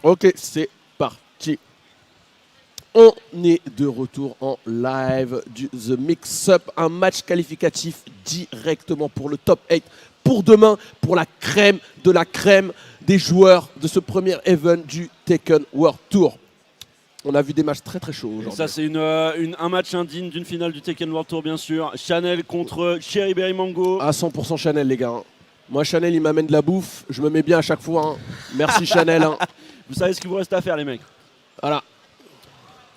Ok, c'est parti. On est de retour en live du The Mix-Up, un match qualificatif directement pour le top 8 pour demain, pour la crème de la crème des joueurs de ce premier event du Tekken World Tour. On a vu des matchs très très chauds aujourd'hui. Ça c'est un match indigne d'une finale du Tekken World Tour bien sûr. Chanel contre Cherry Berry Mango. À 100% Chanel les gars. Moi Chanel il m'amène de la bouffe, je me mets bien à chaque fois. Hein. Merci Chanel. Hein. Vous savez ce qu'il vous reste à faire les mecs. Voilà.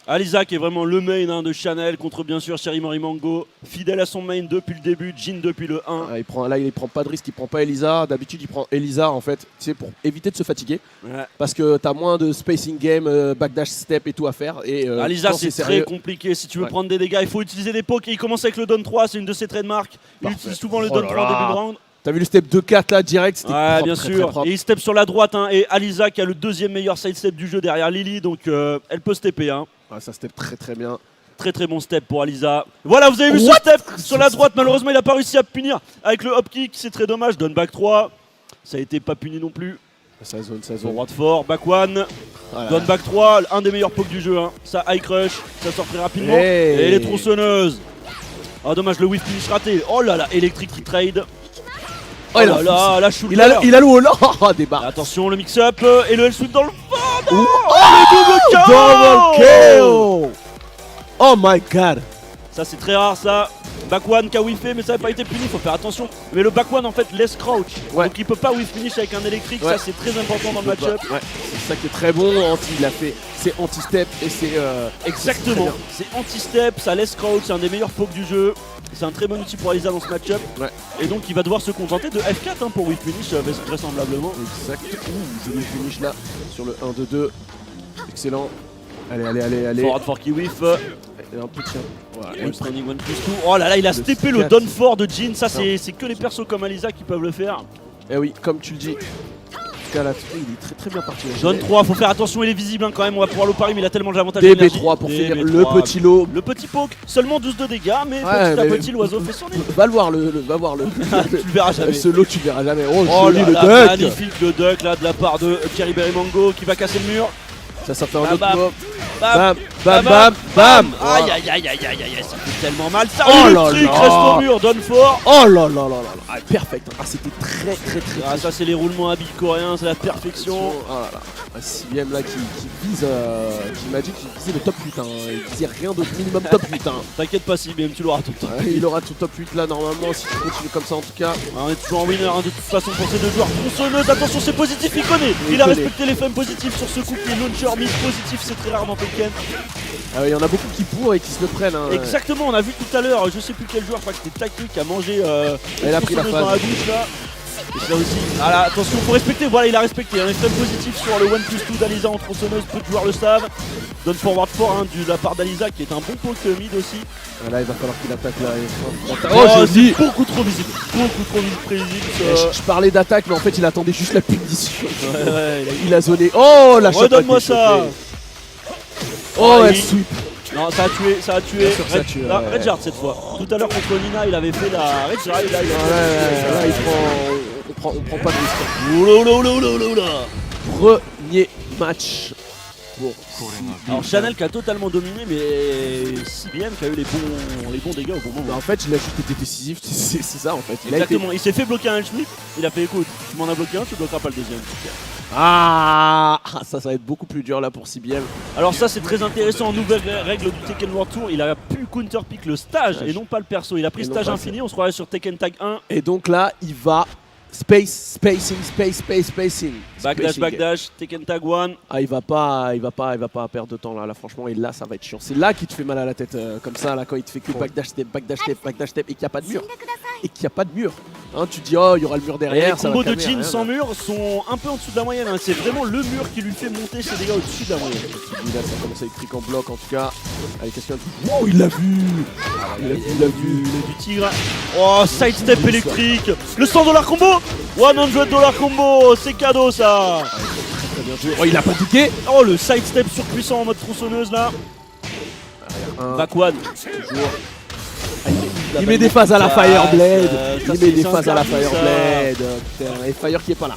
Alisa qui est vraiment le main de Chanel contre bien sûr Cherry Berry Mango. Fidèle à son main depuis le début, Jin depuis le 1. Ah, il prend pas de risque, il prend pas Elisa. D'habitude il prend Elisa en fait, tu sais, pour éviter de se fatiguer. Ouais. Parce que t'as moins de spacing game, backdash step et tout à faire. Et, Alisa c'est très compliqué, si tu veux prendre des dégâts il faut utiliser des pokés. Il commence avec le Don 3, c'est une de ses trademarks. Il utilise souvent le Don 3 en début de round. T'as vu le step 2-4 là direct, c'était ouais, propre, bien très, sûr. très et il step sur la droite hein, et Alisa qui a le deuxième meilleur side step du jeu derrière Lily, donc elle peut stepper. Hein. Ouais, ça step très très bien. Très très bon step pour Alisa. Voilà, vous avez vu ce step sur la droite. Malheureusement, il n'a pas réussi à punir avec le hop kick. C'est très dommage. Down back 3. Ça a été pas puni non plus. Ça zone. Forward 4, back 1. Voilà. Down back 3, un des meilleurs pokes du jeu. Hein. Ça high crush. Ça sort très rapidement. Hey. Et les tronçonneuses. Ah, dommage, le whiff finish raté. Oh là là, electric trade. Oh là là, la shoulder. Il a le haut là. Des barres. Attention, le mix-up et le L-sweep dans le fond. Non Double KO. Oh my god. Ça c'est très rare ça. Back one qui a whiffé mais ça n'a pas été puni, faut faire attention. Mais le back one en fait laisse crouch. Ouais. Donc il peut pas whiff finish avec un électrique, ça c'est très important dans le match-up. Ouais. C'est ça qui est très bon, il a fait c'est anti-step et c'est exactement, c'est anti-step, ça laisse crouch, c'est un des meilleurs pokes du jeu. C'est un très bon outil pour Alisa dans ce match-up. Ouais. Et donc il va devoir se contenter de F4 hein, pour whiff finish vraisemblablement. Exact. Joli finish là sur le 1-2-2. Excellent. Allez. Forward for whiff. Et un petit. Voilà, one standing, one plus two. Oh là là, il a steppé le down 4 de Jin. Ça, c'est que les persos comme Alisa qui peuvent le faire. Eh oui, comme tu le dis. Il est très bien parti. Down 3, faut faire attention, il est visible hein, quand même. On va pouvoir le pari, mais il a tellement d'avantages. DB3 pour finir le petit lot. Le petit poke, seulement 12 de dégâts, mais petit à petit, l'oiseau fait son nid. Va le voir, tu le verras jamais. Ce lot, tu le verras jamais. Oh, joli le duck. Magnifique le duck là de la part de Cherry Berry Mango qui va casser le mur. Ça fait un autre mot. Bam. Aïe, ça fait tellement mal. Ça électrique, reste au mur, donne fort. Oh là là. Ah, perfect. Ah, c'était très. Ah, ça, c'est les roulements habiles coréens, c'est la perfection. Oh là là. Un 6ème là qui vise, qui m'a dit qu'il visait le top 8. Hein. Il visait rien d'autre, minimum top 8. Hein. T'inquiète pas, 6ème, tu l'auras tout le temps. Il aura tout top 8 là normalement si tu continues comme ça en tout cas. On est toujours en winner hein, de toute façon pour ces deux joueurs. Tronçonneuse, attention, c'est positif, il connaît. Il a respecté les femmes positives sur ce coup qui est launcher mid positif, c'est très rare dans Tekken. Il y en a beaucoup qui pourrent et qui se le prennent. Hein. Exactement, on a vu tout à l'heure, je sais plus quel joueur, je crois que c'était Taki qui a mangé elle a pris la phase dans la bouche là. Et là aussi. Ah attention, faut respecter, voilà, il a respecté. Un effet positif sur le 1+2 d'Alisa en tronçonneuse, peu de joueurs le savent. Donne forward fort de la part d'Alisa qui est un bon poke mid aussi. Là, il va falloir qu'il attaque là. Oh, je dis beaucoup trop visible. Beaucoup trop prévisible. Je parlais d'attaque, mais en fait, il attendait juste la punition. Ouais, il a zoné. Oh, la shot. Redonne-moi ça. Oh, elle sweep. Non, ça a tué. Redjard cette fois. Tout à l'heure contre Nina, il avait fait la Redjard. Là, on prend pas de risque. Premier match pour alors Chanel qui a totalement dominé, mais CBM qui a eu les bons dégâts au bon moment. En fait, il a juste été décisif, c'est ça en fait. Exactement, il s'est fait bloquer un L-sweep, il a fait écoute, tu m'en as bloqué un, tu bloqueras pas le deuxième. Ça va être beaucoup plus dur là pour CBM. Alors ça c'est très intéressant, en nouvelle règle du Tekken World Tour, il a pu counter pick le stage et non pas le perso. Il a pris stage infini, on se croirait sur Tekken Tag 1. Et donc là, il va spacing. Backdash, Tekken Tag 1. Ah, il va pas perdre de temps là. Là franchement, et là ça va être chiant. C'est là qu'il te fait mal à la tête comme ça là quand il te fait que backdash step et qu'il n'y a pas de mur. Hein, tu dis oh, il y aura le mur derrière. Les combos de Jin sans mur sont un peu en dessous de la moyenne. Hein. C'est vraiment le mur qui lui fait monter ses dégâts au-dessus de la moyenne. Là, ça commence à électrique en bloc en tout cas. Allez, question. Oh, il l'a vu. Il a vu du tigre. Oh, side step électrique. Le $100 combo. $100 combo, c'est cadeau ça. Très bien joué. Oh, il a pas piqué. Oh, le side step surpuissant en mode tronçonneuse là. Back one. Toujours. Il met des phases à la Fireblade. Il met des c'est phases à la interdit, ça. Fireblade. Putain, et Fire qui est pas là.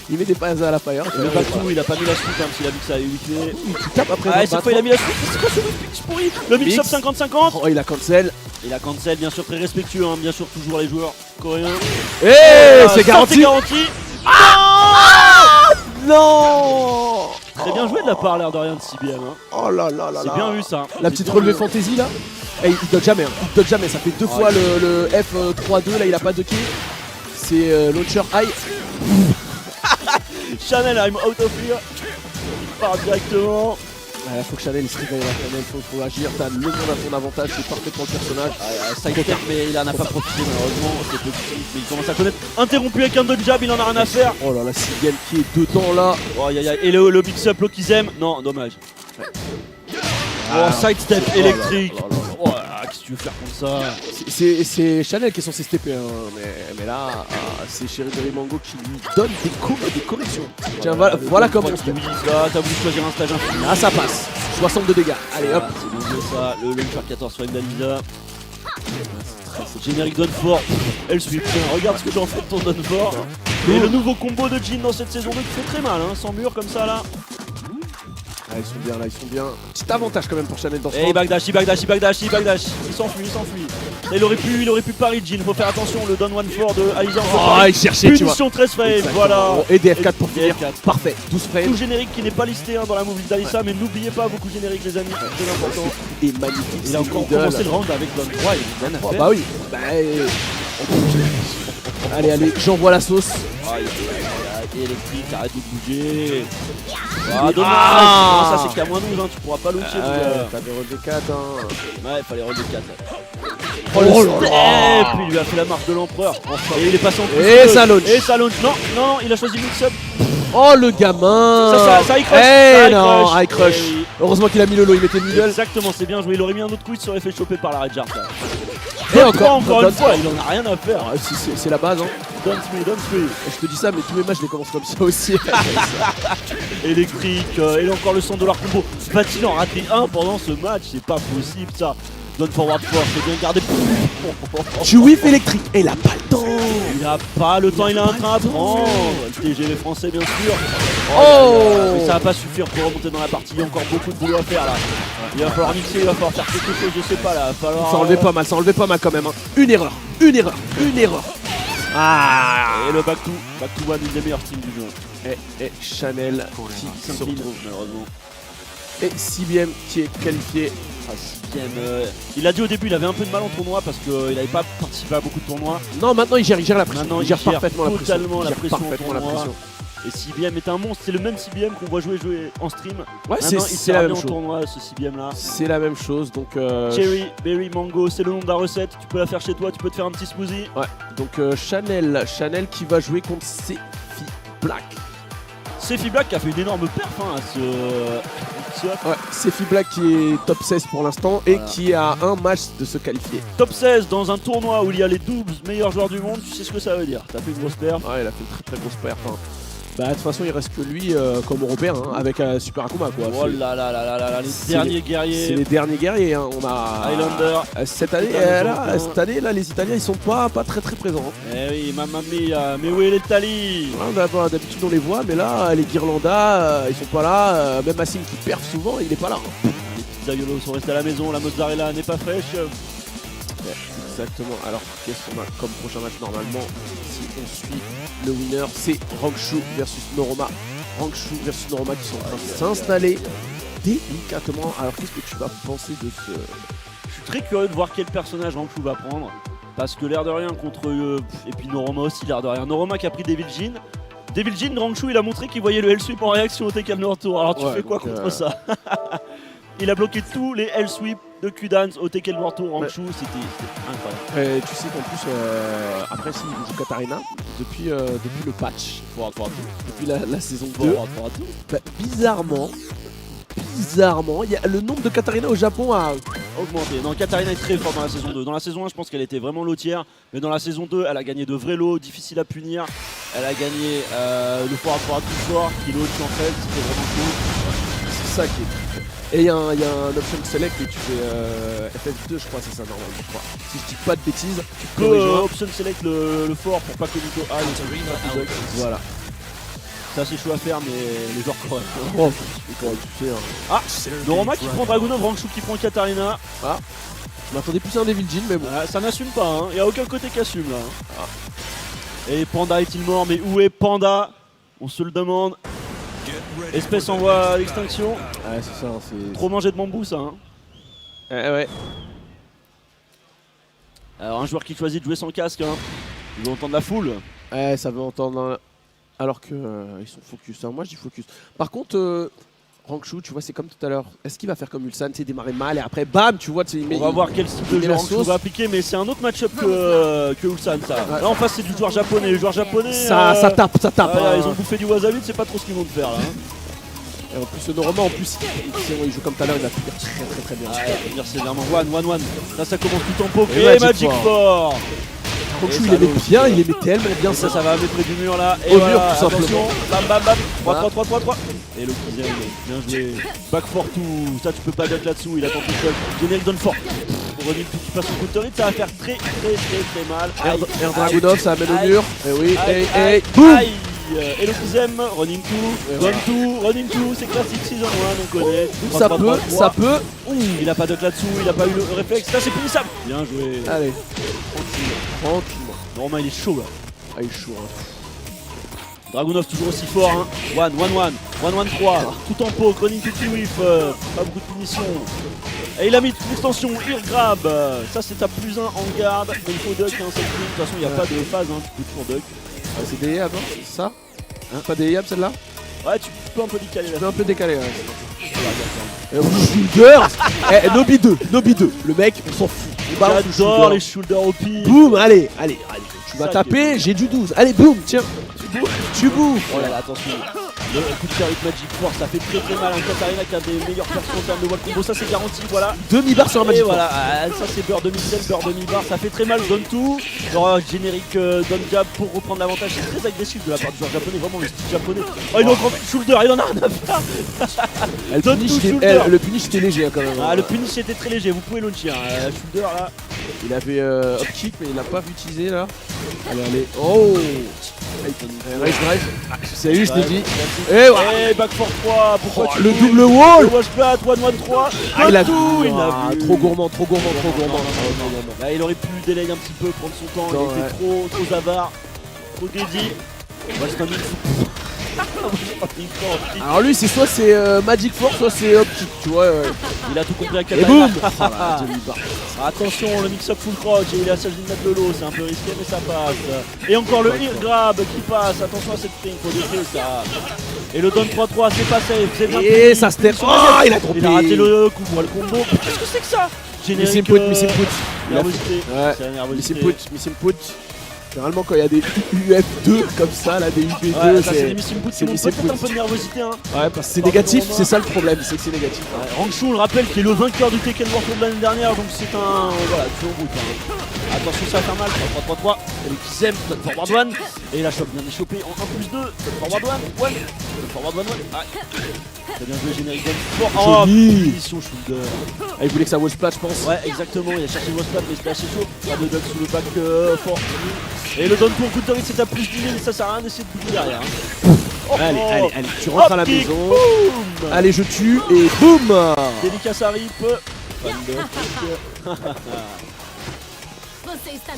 Il met des phases à la Fire. Le Batou, il a pas mis la suite, hein, parce qu'il a vu que ça allait éviter. Tu tapes après. Ah, cette fois il a mis la suite. C'est quoi ce whip pourri? Le mix-up Mix. 50-50. Oh, il a cancel. Il a cancel, bien sûr, très respectueux, hein, bien sûr, toujours les joueurs coréens. Eh, c'est garanti. C'est garanti. Non. C'est bien joué de la part, l'air de rien, de CBM. Hein. Oh là là là C'est là. bien vu ça. La C'est petite bien relevée vu. fantasy là. Eh, il dodge jamais, hein. Il dodge jamais. Ça fait deux fois le F3-2. Là, il a pas de kill. C'est launcher high. Chanel, I'm out of here. Il part directement. Il faut que Chanel il se réveille là. Chanel, faut agir. T'as le monde à ton avantage. C'est parfait pour le personnage. Ça y est, mais il en a pas profité malheureusement. C'est petit, mais il commence à connaître. Interrompu avec un dodge jab, il en a rien à faire. Oh là là, Sigel qui est dedans là. Oh, aïe, aïe, aïe. Et le mix-up, l'eau qu'ils aiment. Non, dommage. Oh, sidestep électrique. Oh, qu'est-ce que tu veux faire comme ça? C'est Chanel qui est censé stepper, hein. mais là, c'est Chéri Mango qui lui donne des corrections. Tiens, voilà comment on se fait. Oui, là, t'as voulu choisir un stage infini. Là, ça passe. 62 dégâts. Allez, hop. C'est bien joué ça. Le launcher 14 sur Indalisa. Générique Dunfort. Elle sweep. Regarde ce que j'en fais de ton Dunfort. Et le nouveau combo de Jin dans cette saison 2 qui fait très mal, hein, sans mur comme ça là. Ah, ils sont bien là, ils sont bien. Petit avantage quand même pour Chanel dans ce Et il backdash. Il s'enfuit. Et il aurait pu pari Jin, faut faire attention, le down one four de Aliza. Oh, il cherchait, tu vois. Punition 13 frames, voilà. Bon, et DF4 pour finir. DF4. Parfait, 12 frames. Coup générique qui n'est pas listé hein, dans la move d'Alissa, mais n'oubliez pas beaucoup générique les amis, très important. Et magnifique. Il a encore middle. commencé le round avec down 3, il a rien à Oh, faire. bah oui. Allez, j'envoie la sauce. Électrique, arrête de bouger. Ah, dommage. Ah. Non, ça c'est qu'à moins 12, hein, tu pourras pas l'outil. T'avais relevé 4. Hein. Ouais, il fallait relever 4. Oh le là step. là. Puis il lui a fait la marque de l'empereur. Et il est passé en plus. Et ça launch. Et ça launch. Non, il a choisi mix-up. Oh le gamin. Ça high crush. Eh Ça non, high crush. Eh oui. Heureusement qu'il a mis le low, il mettait le middle. Exactement, c'est bien joué. Il aurait mis un autre coup, il se serait fait choper par la Red Jar. Et encore une Don't fois, Free. il en a rien à faire. Ah, c'est la base. Hein. Don't free. Et je te dis ça, mais tous mes matchs, je les commence comme ça aussi. Électrique, et encore le centre de leur combo. Va-t-il en rater un pendant ce match? C'est pas possible ça. Donne forward force, c'est bien gardé. Tu whiff électrique. Et il a pas le temps. Il a pas le temps, il a un train à prendre. Le TGV français, bien sûr. Oh. Mais ça va pas suffire pour remonter dans la partie. Il y a encore beaucoup de boulot à faire là. Il va falloir mixer, il va falloir faire quelque chose, je sais pas là. Il va falloir. Ça enlevait pas mal quand même. Hein. Une erreur. Ah. Et le back to one, une des meilleures teams du jeu. Et Chanel qui se S'incline, retrouve. malheureusement. Et CBM qui est qualifié. Ah, CBM, il a dit au début, il avait un peu de mal en tournoi parce qu'il n'avait pas participé à beaucoup de tournois. Non, maintenant il gère la pression. Maintenant, il gère parfaitement la pression. totalement la Il gère pression. parfaitement en la tournoi. pression. Et CBM est un monstre, c'est le même CBM qu'on voit jouer en stream. Ouais, Maintenant, il c'est la sera même bien en chose. tournoi, ce CBM là. C'est la même chose. Donc, Cherry, berry, mango, c'est le nom de la recette. Tu peux la faire chez toi, tu peux te faire un petit smoothie. Chanel qui va jouer contre Sefi Black. Sefi Black qui a fait une énorme perf hein, à ce Ouais, Sefi Black qui est top 16 pour l'instant et Voilà. qui a un match de se qualifier. top 16 dans un tournoi où il y a les 12 meilleurs joueurs du monde, tu sais ce que ça veut dire. T'as fait une grosse perf. Ouais, il a fait une très grosse perf. Hein. Bah, de toute façon, il reste que lui comme européen hein, avec Super Akuma. Quoi. Oh là là là là là là, les C'est derniers C'est guerriers. les derniers guerriers. Hein. On a Highlander. Cette année, Putain, les Européens. les Italiens, ils sont pas très présents. Hein. Eh oui, mamma mia, mais où est l'Italie? D'habitude, on les voit, mais là, les Guirlandas, ils sont pas là. Même Massim qui perf souvent, il est pas là. Hein. Les pizzaiolos sont restés à la maison, la mozzarella n'est pas fraîche. Exactement. Alors, qu'est-ce qu'on a comme prochain match normalement? Si on suit le winner, c'est Rangshu versus Noroma. Rangshu versus Noroma qui sont en train de s'installer délicatement. Alors, qu'est-ce que tu vas penser de ce... Je suis très curieux de voir quel personnage Rangshu va prendre. Parce que l'air de rien contre et puis Noroma aussi, l'air de rien. Noroma qui a pris Devil Jin. Devil Jin, Rangshu, il a montré qu'il voyait le L-Sweep en réaction au Tekken no Retour. Alors, tu Ouais, fais quoi donc, contre ça? Il a bloqué tous les L-Sweep de Q-Dance au Tekken no Retour. Rangshu, c'était incroyable. Tu sais qu'en plus, après, s'il joue Katarina, depuis le patch, depuis la saison 2, bah, bizarrement, il y a le nombre de Katarina au Japon a... Augmenté. Non, Katarina est très forte dans la saison 2. Dans la saison 1, je pense qu'elle était vraiment lotière. Mais dans la saison 2, elle a gagné de vrais lots, difficiles à punir. Elle a gagné le forward tout fort, qui launch en fait, c'était vraiment cool. C'est ça qui est... Et il y a un option select et tu fais FF2, je crois, c'est ça normalement. Je crois. Si je dis pas de bêtises, tu Tu peux peux rejoindre. option select le fort pour pas que Nico aille. Voilà. C'est assez chaud à faire, mais les joueurs corrects. Oh, tu fais, hein. Ah, Noroma qui prend Dragunov, Rangchu qui prend Katarina. Je m'attendais plus à un Devil Jin, mais bon. Ça n'assume pas, hein. Il n'y a aucun côté qui assume là. Et Panda est-il mort? Mais où est Panda? On se le demande. Espèce en voie à l'extinction. Ouais, c'est ça, c'est. Trop mangé de bambou ça. Hein. Ouais. Alors un joueur qui choisit de jouer sans casque, hein. Il veut entendre la foule. Ouais, ça veut entendre. Alors que ils sont focus. Hein. Moi, je dis focus. Par contre, Rangchu, tu vois, c'est comme tout à l'heure. Est-ce qu'il va faire comme Ulsan, tu sais, démarrer mal et après, bam, tu vois, On va voir quel style de met jeu la Rangchu sauce. va appliquer, mais c'est un autre match-up que Ulsan ça. Ouais. Là en face c'est du joueur japonais. Les joueurs japonais. ça tape. Voilà, Hein. ils ont bouffé du wasabi, c'est pas trop ce qu'ils vont te faire là. Hein. Et en plus, ce Noroma, en plus, il joue comme tout à l'heure, il va finir très bien. Ouais, il va venir sévèrement. One. Là ça commence tout en poke. Et Et Magic Magic Four. Rangchu, Et il ça aimait va bien, aussi, il aimait tellement bien Ça ça. va amener près du mur là. Au mur, tout simplement. Bam. Voilà. 3. Et le Kizen, bien joué. Back for two. Ça tu peux pas duck là-dessous. Il attend tout seul. Générique donne fort. Renin tout qui passe son coup de turret, ça va faire très mal. Air Dragunov, ça amène au mur. Et oui, Aïe. boum. Et le Kizem, running two, running two, c'est classique season 1, on connaît. Ça peut. Il a pas duck là-dessous, il a pas eu le réflexe. Ça c'est punissable. Bien joué. Allez, tranquillement. Normalement il est chaud là. Ah, il est chaud. Hein. Dragunov toujours aussi fort, hein. 1-1-3, tout en poke, running to whiff, pas beaucoup de punitions. Et il a mis toute l'extension, ear grab, ça c'est ta +1 en garde, mais il faut duck, hein, cette ligne. De toute façon il n'y a pas de phase, hein. Tu peux toujours duck. Ouais, c'est des Yab, hein, c'est ça hein? Pas des Yab celle-là? Ouais, tu peux un peu décaler Je là. vais un peu décalé. Ouais. Shoulders. Nobi 2. Le mec, on s'en fout. On balance le J'adore shoulder. les shoulders au pied. Boum, allez. Tu vas Ça, taper, j'ai du 12. Allez, boum, tiens. Tu bouffes. Oh là là, attention. Le coup de pied avec Magic Force, ça fait très mal. Un Katarina qui a des meilleures performances en termes de wall combo, ça c'est garanti, voilà. Demi-barre sur un Et Magic voilà, ça c'est beurre demi-sel, beurre demi-bar, ça fait très mal, donne tout. Genre générique donne jab pour reprendre l'avantage, c'est très agressif de la part du joueur japonais, vraiment le style japonais. Oh il a encore shoulder, il en a rien à faire. Le punish était léger hein, quand même. Ah le punish était très léger, vous pouvez launcher, hein. Shoulder là. Il avait up kick mais il l'a pas utilisé là. Allez. Oh. Raise drive. C'est lui, je t'ai dit. Et voilà. Et back for 3, pourquoi tu Le bouges? double wall. Le wash plat, 1-1-3. Ah, il a tout, vu. il a vu. Trop gourmand. Là, il aurait pu délai un petit peu, prendre son temps. Non, Il était trop avare, trop greedy. Ouais, c'est un mix. Alors lui c'est soit c'est Magic Force soit c'est up kick, tu vois. Il a tout compris à Et Katarina. boum. Voilà, demi-barre. Attention, le mix-up full crouch, et il est à 16 de mettre de l'eau, c'est un peu risqué mais ça passe. Et encore le ear grab qui passe, attention à cette string, faut détruire ça. Et le down 3-3, c'est pas safe, c'est bien. Et ça se termine. Oh, il a trompé. Il a raté le coup, le combo. Qu'est-ce que c'est que ça? Missing put. Nervosité. Ouais. C'est la nervosité. Missing put. Généralement quand il y a des UF2 comme ça, là, des UP2, Ouais, ça c'est des missing put qui c'est montrent missing peut-être un put. peu de nervosité. Hein. Ouais, parce que c'est négatif, c'est ça le problème, c'est que c'est négatif. Rangchu, on le rappelle, qui est le vainqueur du Tekken World Tour de l'année dernière, donc c'est un. Voilà, tu en route. Hein. Attention, ça va faire mal. 3-3-3. Et le Kizem, forward one. Et la chope vient de choper en 1+2. Forward one. Forward one. Très bien joué, générique gun fort. Oh, Joli. position shoulder. Ah, il voulait que ça wall splat, je pense. Ouais, exactement. Il a cherché le splat, mais c'était assez chaud. Pas de duck sous le back fort. Et le down tour, coup de turret, c'est à plus 10 000, mais ça sert à rien d'essayer de bouger derrière. Hein. Oh, Allez, tu rentres à la hop kick, maison. boum. Allez, je tue et boum. Délicat, ça rip. Fan de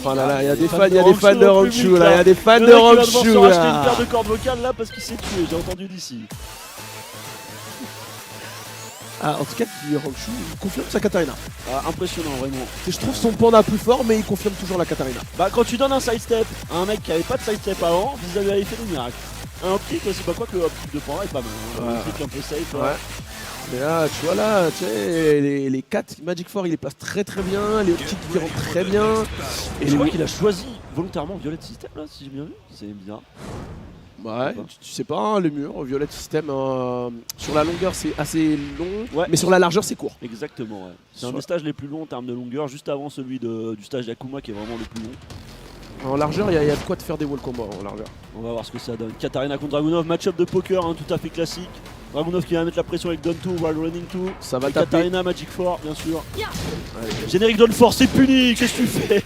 Oh là là, il y a des fans, de Rangchu Rangchu là, il y a des fans Il y de en a qui va devoir Rangchu se racheter une là. paire de cordes vocales là parce qu'il s'est tué, j'ai entendu d'ici. Ah, en tout cas, Rangchu il confirme sa Katarina. Ah, impressionnant vraiment. Je trouve son panda plus fort, mais il confirme toujours la Katarina. Bah quand tu donnes un sidestep à un mec qui avait pas de sidestep avant, vis-à-vis avait fait des miracles. Un hop-kick aussi, bah quoi que le hop-kick de panda est pas mal. Hein. Ouais. Un hop-kick un peu safe. Ouais. Mais là, tu vois là, tu sais, les 4 Magic Four, il les place très bien, les optiques qui rentrent très bien. Et je crois qu'il a choisi volontairement Violet System là, si j'ai bien vu. C'est bizarre. Ouais, tu sais pas, hein, le mur, Violet System, sur la longueur c'est assez long, Ouais. mais sur la largeur c'est court. Exactement, ouais. C'est un Sur- des stages les plus longs en termes de longueur, juste avant celui du stage d'Akuma qui est vraiment le plus long. En largeur, il y a de quoi te faire des wall combos en largeur. On va voir ce que ça donne. Katarina contre Dragunov, match-up de poker, hein, tout à fait classique. Dragunov qui va mettre la pression avec Don 2, Wild Running 2. Ça va Et taper. Katarina, Magic 4, bien sûr. Allez. Générique Don 4, c'est puni, qu'est-ce que tu fais?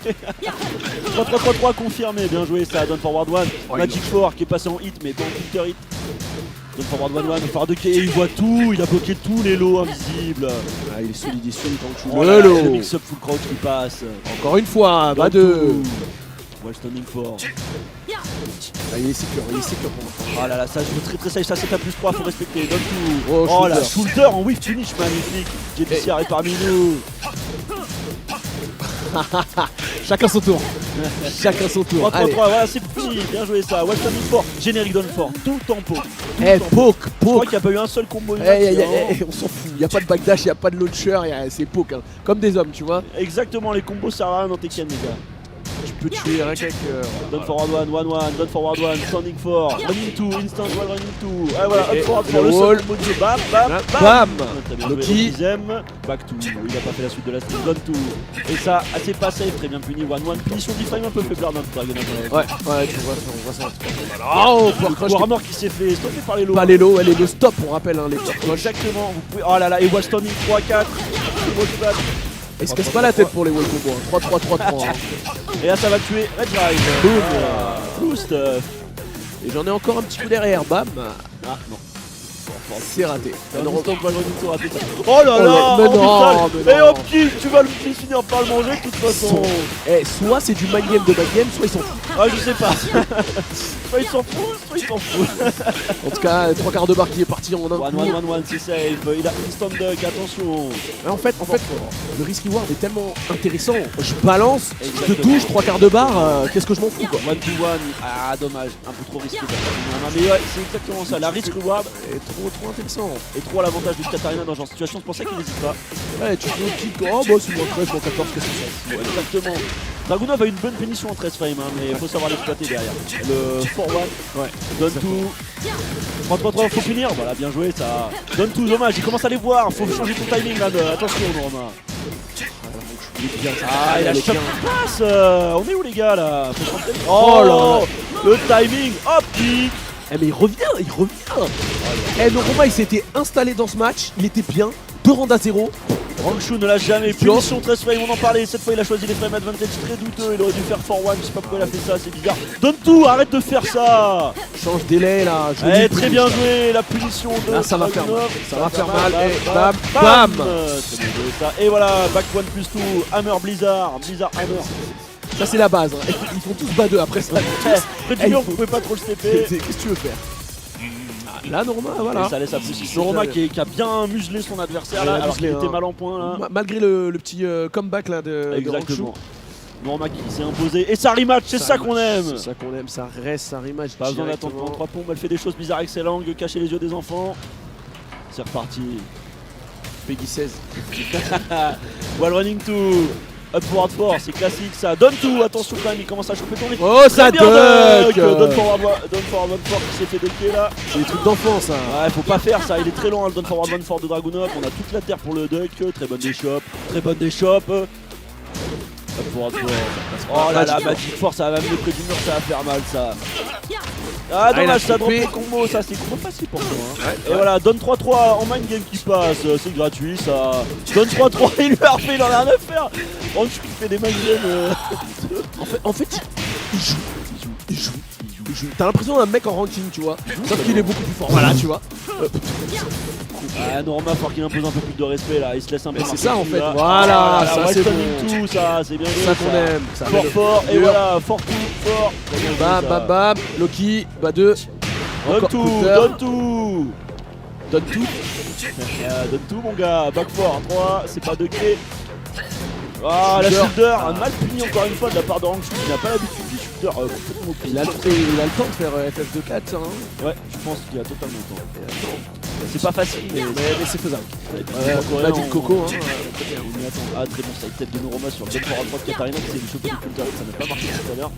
3-3-3-3 confirmé, bien joué ça, Don Forward 1. Magic 4 qui est passé en hit, mais pas en filter hit. Don Forward 1-1, Far de K, il voit tout, il a bloqué tous les lots invisibles. Ah, il est solide, quand tu Oh là là, le mix-up full crouch qui passe. Encore une fois, bas 2. Well standing 4. Ah, il est sécure pour l'instant. Oh là là, ça joue très safe, ça c'est à plus 3, faut respecter. Don 2. Oh, Oh là, shoulder. shoulder en whiff finish, magnifique. JDCR est parmi nous. Chacun son tour. Chacun son tour. 3-3-3, Allez. voilà, c'est fini, bien joué ça. Well standing 4, générique Don 4, tout le tempo. Eh, poke, Je crois poke. qu'il n'y a pas eu un seul combo. On s'en fout. Y a pas de backdash, y a pas de launcher, c'est poke. Hein. Comme des hommes, tu vois. Exactement, les combos servent à rien dans Tekken, les gars. Tu peux tuer rien qu'avec. Don forward 1, 1-1, Don forward 1, standing 4, running 2, instant wall running 2. Ah voilà, Et up forward le 4, le wall. seul combo de jeu, bam, bam, bam. Bam. T'as bien Loki. joué, le deuxième, back 2, il a pas fait la suite de la stream, Don 2. Et ça, assez pas safe, très bien puni, 1-1, punition d'Iframe un peu faiblard d'un Dragon. Ouais, tu vois ça, on voit ça. Oh, pour crush. Warhammer qui s'est fait stopper par les lots. Pas les low, elle est le stop, on rappelle, hein, les top crush. Exactement, vous pouvez. Oh là là, et wall standing 3-4. Il se casse pas la tête pour les wall combos. 3-3-3-3. Hein. Et là ça va tuer Red Drive. Boom. Blue stuff. Et j'en ai encore un petit coup derrière. Bam. Ah non. C'est raté. Oh là Oh là, là, mais oh, non, putain. mais Et non. hop, tu vas le finir par le manger de toute façon. Soit c'est du mind game de mind game, soit ils s'en foutent. Ah je sais pas. Soit ils s'en foutent, soit ils s'en foutent. En tout cas, 3 quarts de barre qui est parti en un coup. 1-1-1-1, c'est safe. Il a instant duck, attention. Mais en fait, le risk reward est tellement intéressant. Je balance, je te Exactement. touche, 3 quarts de barre, qu'est-ce que je m'en fous quoi. 1-2-1, ah dommage, un peu trop risqué. Non, mais ouais, c'est exactement ça. La risk reward C'est trop intéressant. est trop à l'avantage de Katarina dans ce genre de situation. C'est pour ça qu'il n'hésite pas. Ouais, tu fais kick, oh bah c'est moins 13, moins 14, qu'est-ce que c'est. Exactement. Dragunov a une bonne punition en 13 frames, hein, mais il faut savoir l'exploiter derrière. Le forward, Ouais. donne tout. 3-3-3, faut finir. Voilà, bien joué ça. Donne tout, dommage, il commence à les voir. Faut changer ton timing là. Attention, Norma. Ah, il a chopé la passe. On est où les gars là? Faut se rentrer. Oh là le timing optique. Eh mais il revient. Eh Noroma il s'était installé dans ce match, il était bien, 2 rounds à 0. Rangshu ne l'a jamais. Punition 13 frames, on en parlait. Cette fois, il a choisi les frame advantage très douteux. Il aurait dû faire 4-1. Je sais pas pourquoi il a fait ça, c'est bizarre. Donne tout, arrête de faire ça. Change délai là. Eh, très bien joué, la punition de Là ça va faire mal. Dragunov. Ça va faire mal. Et Bam, bam. Très bien joué ça. Et voilà, back 1 plus 2, Hammer Blizzard, Blizzard Hammer. Ça c'est la base. Hein. Ils font tous bas 2 après ça. Après du mur, vous pouvez pas trop le stepper. Qu'est-ce que tu veux faire? Là Noroma, voilà. Et ça laisse apprécier Noroma qui a bien muselé son adversaire là, Il a alors qu'il muselé, était hein. mal en point là. Malgré le petit comeback là de Exactement. Rangshu. Norma qui s'est imposé. Et ça rematch, c'est ça qu'on aime. C'est ça qu'on aime, ça reste, ça rematch. Pas besoin d'attendre pendant 3 pompes, elle fait des choses bizarres avec ses langues, cacher les yeux des enfants. C'est reparti. Peggy 16. Wall running to upward 4, c'est classique ça. Donne tout, attention quand même, il commence à choper ton nez. Oh ça Très bien duck. Donne forward 4 qui s'est fait ducker là. C'est des trucs d'enfant ça. Ouais, faut pas faire ça, il est très loin le Don forward 4 de Dragunov. On a toute la terre pour le duck, très bonne déchoppe. Upward 4. Oh là là, Magic Force, ça va même près du mur, ça va faire mal ça. Ah il a dommage, ça drop chopé. le combo, ça c'est combo facile pour toi. Hein. Ouais, Et ouais. voilà, donne 3-3 en mind game qui passe, c'est gratuit ça. Donne 3-3, il lui a refait, il en a rien à faire. Oh, je fait des mind games. En fait, il joue. T'as l'impression d'un mec en ranking, tu vois. Sauf qu'il est beaucoup plus fort. Voilà, tu vois. Ah, Norma, faut qu'il impose un peu plus de respect là, il se laisse un peu. Mais c'est marquer ça en dessus, fait. là. Voilà, Ah, ça West c'est Standing bon. tout, ça, c'est bien joué. C'est ça qu'on aime. Ça Fort, met fort, et dur. voilà, fort tout, fort. Bam, bam, bam. Loki, bas 2. Donne tout, counter. donne tout. Donne tout. Donne tout mon gars, back 4, 3, c'est pas de clé. Ah la Shooter. shoulder, mal puni encore une fois de la part de Rangshu qui n'a pas l'habitude des shooters complètement au pied. Il a le temps de faire FF de 4, hein. Ouais, je pense qu'il a totalement le temps. C'est pas facile mais c'est faisable. on On a dit le coco, hein. Mais attends, ah très bon side tête de Noroma sur le jump forward 3 de Katarina qui s'est vu choper du counter, ça n'a pas marché tout à l'heure.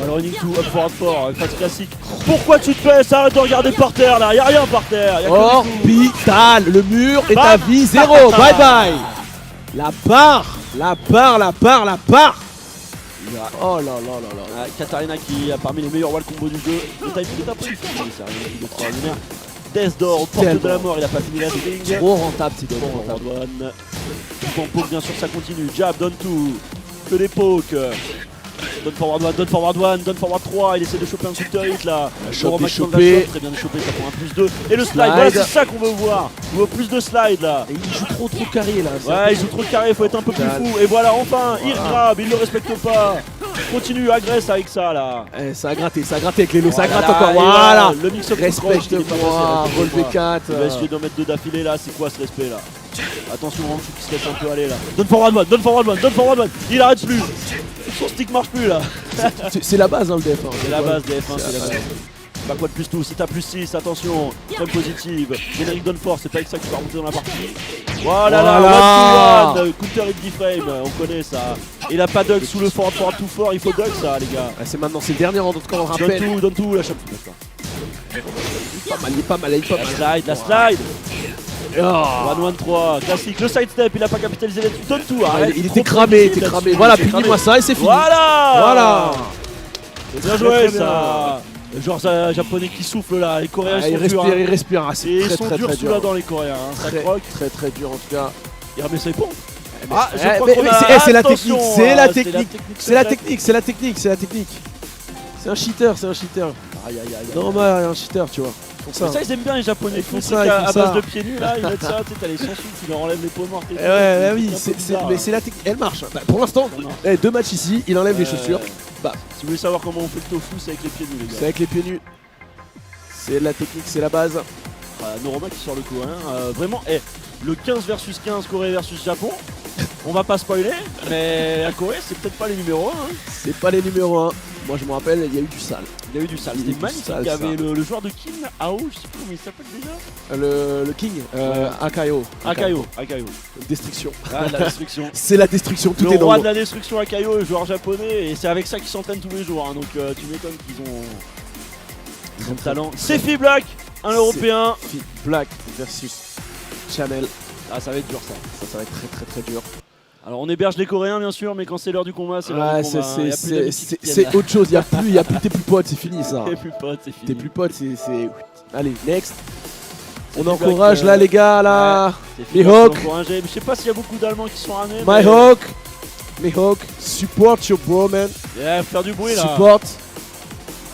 Mal running to up forward 4, phase classique. Pourquoi tu te baisses? Arrête de regarder par terre là, y'a rien par terre, y'a que du tout. Orbital, le mur est Bam. à vie 0. Bye bye. La barre. Oh là là là là. Ah, Katarina qui a parmi les meilleurs wall combos du jeu. Le timing est un peu difficile, c'est rien de trop extraordinaire. Death Door aux portes de la Tellement. mort. Il a pas fini la string. Trop rentable, c'est trop Forward rentable. one. Poke, bien sûr, ça continue. Jab, down 2. Que des pokes. Donne forward one, donne forward one, donne forward 3. Il essaie de choper un counter hit là. chope, Noromac il dans la chopé. chope, très bien chopé, ça prend un plus 2. Et le slide, Slide. voilà, c'est ça qu'on veut voir. On veut plus de slide là. Et il joue trop carré là. c'est un Ouais, peu- il joue trop de carré, faut être un peu plus Calme. fou. Et voilà, enfin, il Voilà. grab, il le respecte pas. Continue, agresse avec ça là. Eh, ça a gratté avec les lots, ça Voilà, gratte encore. et Voilà. Le mix-up croche, il est pas passé, Respecte-moi, là, relevé 4. il va essayer d'en mettre deux d'affilée là, c'est quoi ce respect là? Attention, Ranchou qui se laisse un peu aller là. Donne forward one, donne forward one, donne forward one. Il arrête plus. Son stick marche plus là. C'est la base, hein, le DF. hein. C'est la base des F1, c'est la la base. Backward plus tout, c'est à plus 6, attention, frame positive. Générique donne force, c'est pas avec ça que tu vas remonter dans la partie. Voilà, Voilà. one to one, counter hit D-frame, on connaît ça. Il a pas dug sous le forward tout fort, il faut dug ça les gars. Ah, c'est maintenant, c'est le dernier round, en tout cas, on le rappelle. Donne tout, la chape. Il est pas mal. La slide. Ah. 1-1-3, classique, le sidestep, il a pas capitalisé là-dessus, donne tout, arrête. Il trop était cramé, prévisible là-dessus, Voilà, il était finis-moi ça et c'est fini. Voilà. C'est bien Très, joué très ça. Le genre japonais qui souffle là, les coréens Ah, ils sont durs. Hein. il respire. Ah, Et c'est ils très, sont très, durs très sous dur. là dans les coréens, hein. Ça croque. Très dur en tout cas. Il remet ses pompes. Eh, Ah, je crois mais qu'on a... c'est la Attention, technique, c'est la hein, technique. C'est la technique. C'est un cheater. Aïe aïe aïe. Normal, un cheater, tu vois. Pour ça. Ça ils aiment bien les japonais, ils font ça, ça ils à font base ça. de pieds nus là, ils mettent ça, tu sais, t'as les sensus qui leur enlèvent les peaux mortes et tout. Ouais, oui, un peu bizarre, mais hein. c'est la technique. Elle marche. Bah, pour l'instant, Non, non. 2 matchs ici, il enlève les chaussures. Bah, Si vous voulez savoir comment on fait le tofu, c'est avec les pieds nus les c'est gars. avec les pieds nus. C'est la technique, c'est la base. Noroma qui sort le coup, hein. Vraiment, le 15 versus 15 Corée versus Japon, on va pas spoiler, mais la Corée c'est peut-être pas les numéros 1. Hein. C'est pas les numéros 1. Moi, je me rappelle, il y a eu du sale. Il y a eu du sale, Il y a eu c'était du magnifique. sale, Il y avait ça. le joueur de Kim, Ao, je sais plus comment il s'appelle déjà. Le King, Akayo. Akayo. Destruction. Ah, la destruction. C'est la destruction, tout Le est dans roi l'eau. de la destruction Akayo, le joueur japonais, et c'est avec ça qu'ils s'entraînent tous les jours. Hein, donc tu m'étonnes qu'ils ont le talent. C'est Fi Black, un européen. Fit Black versus Chanel. Ah, ça va être dur ça. Ça va être très dur. Alors on héberge les Coréens bien sûr, mais quand c'est l'heure du combat, c'est l'heure Ouais, du combat. hein. Y a plus d'amitié qui c'est tienne. autre chose. Il y a plus, t'es plus pote, c'est fini ça. T'es plus pote, c'est fini. T'es plus pote, c'est. Allez, next. On Fi Black, encourage là, les gars, là. C'est Fi Les Black Hawks. qui ont encouragé. Je sais pas s'il y a beaucoup d'Allemands qui sont ramenés. My Hawk. My Hawk. Support your bro, man. Faire du bruit là. Support.